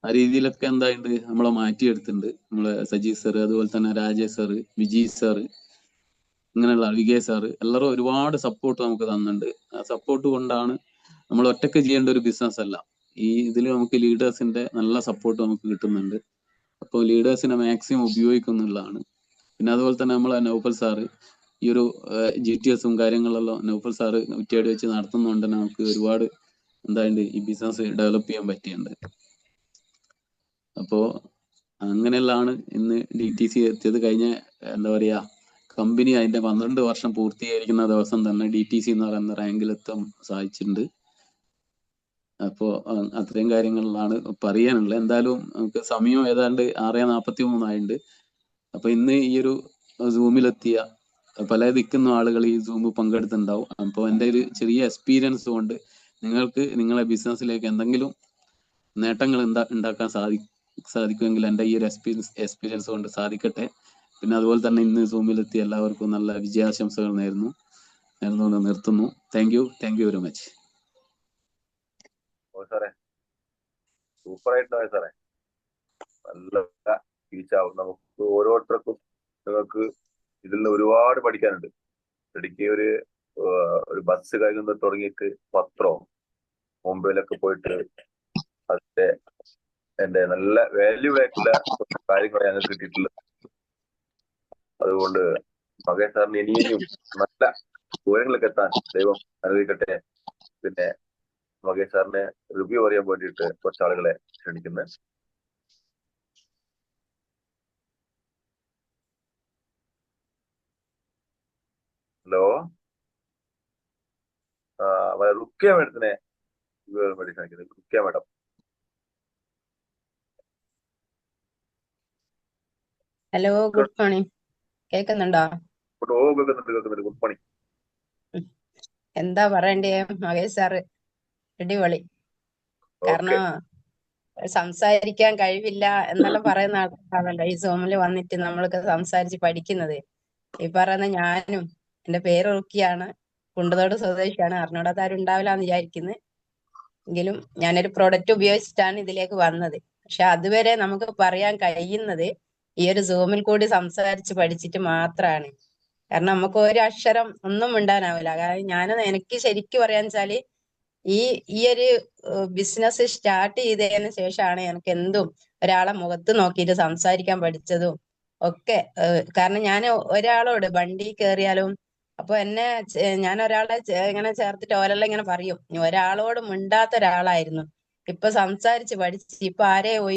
ആ രീതിയിലൊക്കെ എന്തായിട്ടുണ്ട് നമ്മളെ മാറ്റിയെടുത്തിട്ടുണ്ട് നമ്മളെ സജീവ് സാറ്, അതുപോലെ തന്നെ രാജേഷ് സാറ്, വിജി സാറ്, ഇങ്ങനെയുള്ള വികേഷ് സാറ് എല്ലാവരും ഒരുപാട് സപ്പോർട്ട് നമുക്ക് തന്നിട്ടുണ്ട്. ആ സപ്പോർട്ട് കൊണ്ടാണ് നമ്മൾ ഒറ്റക്ക് ചെയ്യേണ്ട ഒരു ബിസിനസ് അല്ല. ഈ ഇതിൽ നമുക്ക് ലീഡേഴ്സിന്റെ നല്ല സപ്പോർട്ട് നമുക്ക് കിട്ടുന്നുണ്ട്. അപ്പോൾ ലീഡേഴ്സിനെ മാക്സിമം ഉപയോഗിക്കുന്നുള്ളതാണ്. പിന്നെ അതുപോലെ തന്നെ നമ്മളെ നൗഫൽ സാറ് ഈ ഒരു GTSും കാര്യങ്ങളെല്ലാം നൗഫൽ സാറ് കുറ്റിയാടി വെച്ച് നടത്തുന്നതുകൊണ്ട് നമുക്ക് ഒരുപാട് എന്താണ്ട് ഈ ബിസിനസ് ഡെവലപ്പ് ചെയ്യാൻ പറ്റിയിട്ടുണ്ട്. അപ്പോ അങ്ങനെയുള്ളതാണ് ഇന്ന് DTC എത്തിയത്. കഴിഞ്ഞ എന്താ പറയാ കമ്പനി അതിന്റെ 12 വർഷം പൂർത്തീകരിക്കുന്ന ദിവസം തന്നെ DTC എന്ന് പറയുന്ന റാങ്കിലെത്താൻ സാധിച്ചിട്ടുണ്ട്. അപ്പോ അത്രയും കാര്യങ്ങളിലാണ് പറയാനുള്ളത്. എന്തായാലും നമുക്ക് സമയം ഏതാണ്ട് 6:43 ആയിട്ടുണ്ട്. അപ്പൊ ഇന്ന് ഈ ഒരു സൂമിലെത്തിയ പല ദിക്കുന്ന ആളുകൾ ഈ സൂം പങ്കെടുത്തിട്ടുണ്ടാവും. അപ്പോൾ എൻ്റെ ഒരു ചെറിയ എക്സ്പീരിയൻസ് കൊണ്ട് നിങ്ങൾക്ക് നിങ്ങളെ ബിസിനസ്സിലേക്ക് എന്തെങ്കിലും നേട്ടങ്ങൾ ഉണ്ടാക്കാൻ സാധിക്കുമെങ്കിൽ എൻ്റെ ഈ ഒരു എക്സ്പീരിയൻസ് കൊണ്ട് സാധിക്കട്ടെ. പിന്നെ അതുപോലെ തന്നെ ഇന്ന് സൂമിലെത്തി എല്ലാവർക്കും നല്ല വിജയാശംസകൾ നേർന്നുകൊണ്ട് നിർത്തുന്നു. Thank you very much. സാറേ സൂപ്പർ ആയിട്ടുണ്ടായി സാറേ. നല്ല ടീച്ചാവും. നമുക്ക് ഓരോരുത്തർക്കും നിങ്ങൾക്ക് ഇതിൽ നിന്ന് ഒരുപാട് പഠിക്കാനുണ്ട്. ഇടയ്ക്ക് ഒരു ബസ് കഴുകുന്നത് തുടങ്ങിയിട്ട് പത്രവും മുംബൈയിലൊക്കെ പോയിട്ട് അതിന്റെ എന്റെ നല്ല വാല്യൂ ആയിട്ടുള്ള കാര്യങ്ങൾ ഞങ്ങൾക്ക് കിട്ടിയിട്ടുള്ളത്. അതുകൊണ്ട് മകേഷ് സാറിന് ഇനിയും നല്ല ദൂരങ്ങളിലേക്ക് എത്താൻ ദൈവം അനുവദിക്കട്ടെ. പിന്നെ മകേഷ് സാറിനെ റിവ്യൂ പറയാൻ വേണ്ടിയിട്ട് കുറച്ച് ആളുകളെ ക്ഷണിക്കുന്നത്. ഹലോ, റുക്കിയ മേഡത്തിനെ വേണ്ടി ക്ഷണിക്കുന്നത്. Ruqyah madam. Hello, good morning. കേൾക്കുന്നുണ്ടോ? കേൾക്കുന്നുണ്ട്. Good morning. എന്താ പറയണ്ടേ മകേഷ് സാറ്, അടിപൊളി. കാരണം സംസാരിക്കാൻ കഴിവില്ല എന്നെല്ലാം പറയുന്ന ആൾക്കാരല്ല ഈ സോമില് വന്നിട്ട് നമ്മൾക്ക് സംസാരിച്ച് പഠിക്കുന്നത്. ഈ പറയുന്ന ഞാനും, എന്റെ പേര് റുക്കിയാണ്, കുണ്ടതോട് സ്വദേശിയാണ്. അറിഞ്ഞൂടാത്താരും ഉണ്ടാവില്ല എന്ന് വിചാരിക്കുന്നു. എങ്കിലും ഞാനൊരു പ്രൊഡക്റ്റ് ഉപയോഗിച്ചിട്ടാണ് ഇതിലേക്ക് വന്നത്. പക്ഷെ അതുവരെ നമുക്ക് പറയാൻ കഴിയുന്നത് ഈ ഒരു സൂമിൽ കൂടി സംസാരിച്ച് പഠിച്ചിട്ട് മാത്രമാണ്. കാരണം നമുക്ക് ഒരു അക്ഷരം ഒന്നും ഉണ്ടാനാവില്ല. കാരണം എനിക്ക് ശരിക്കും പറയാന്ന് വെച്ചാല് ഈ ഒരു ബിസിനസ് സ്റ്റാർട്ട് ചെയ്തതിന് ശേഷമാണ് എനിക്ക് എന്തും ഒരാളെ മുഖത്ത് നോക്കിയിട്ട് സംസാരിക്കാൻ പഠിച്ചതും ഒക്കെ. കാരണം ഞാൻ ഒരാളോട് വണ്ടി കയറിയാലും അപ്പൊ ഞാൻ ഒരാളെ ഇങ്ങനെ ചേർത്തിട്ട് ഓരെല്ലാം ഇങ്ങനെ പറയും, ഒരാളോട് മിണ്ടാത്ത ഒരാളായിരുന്നു. ഇപ്പൊ സംസാരിച്ച് പഠിച്ച് ഇപ്പൊ ആരെ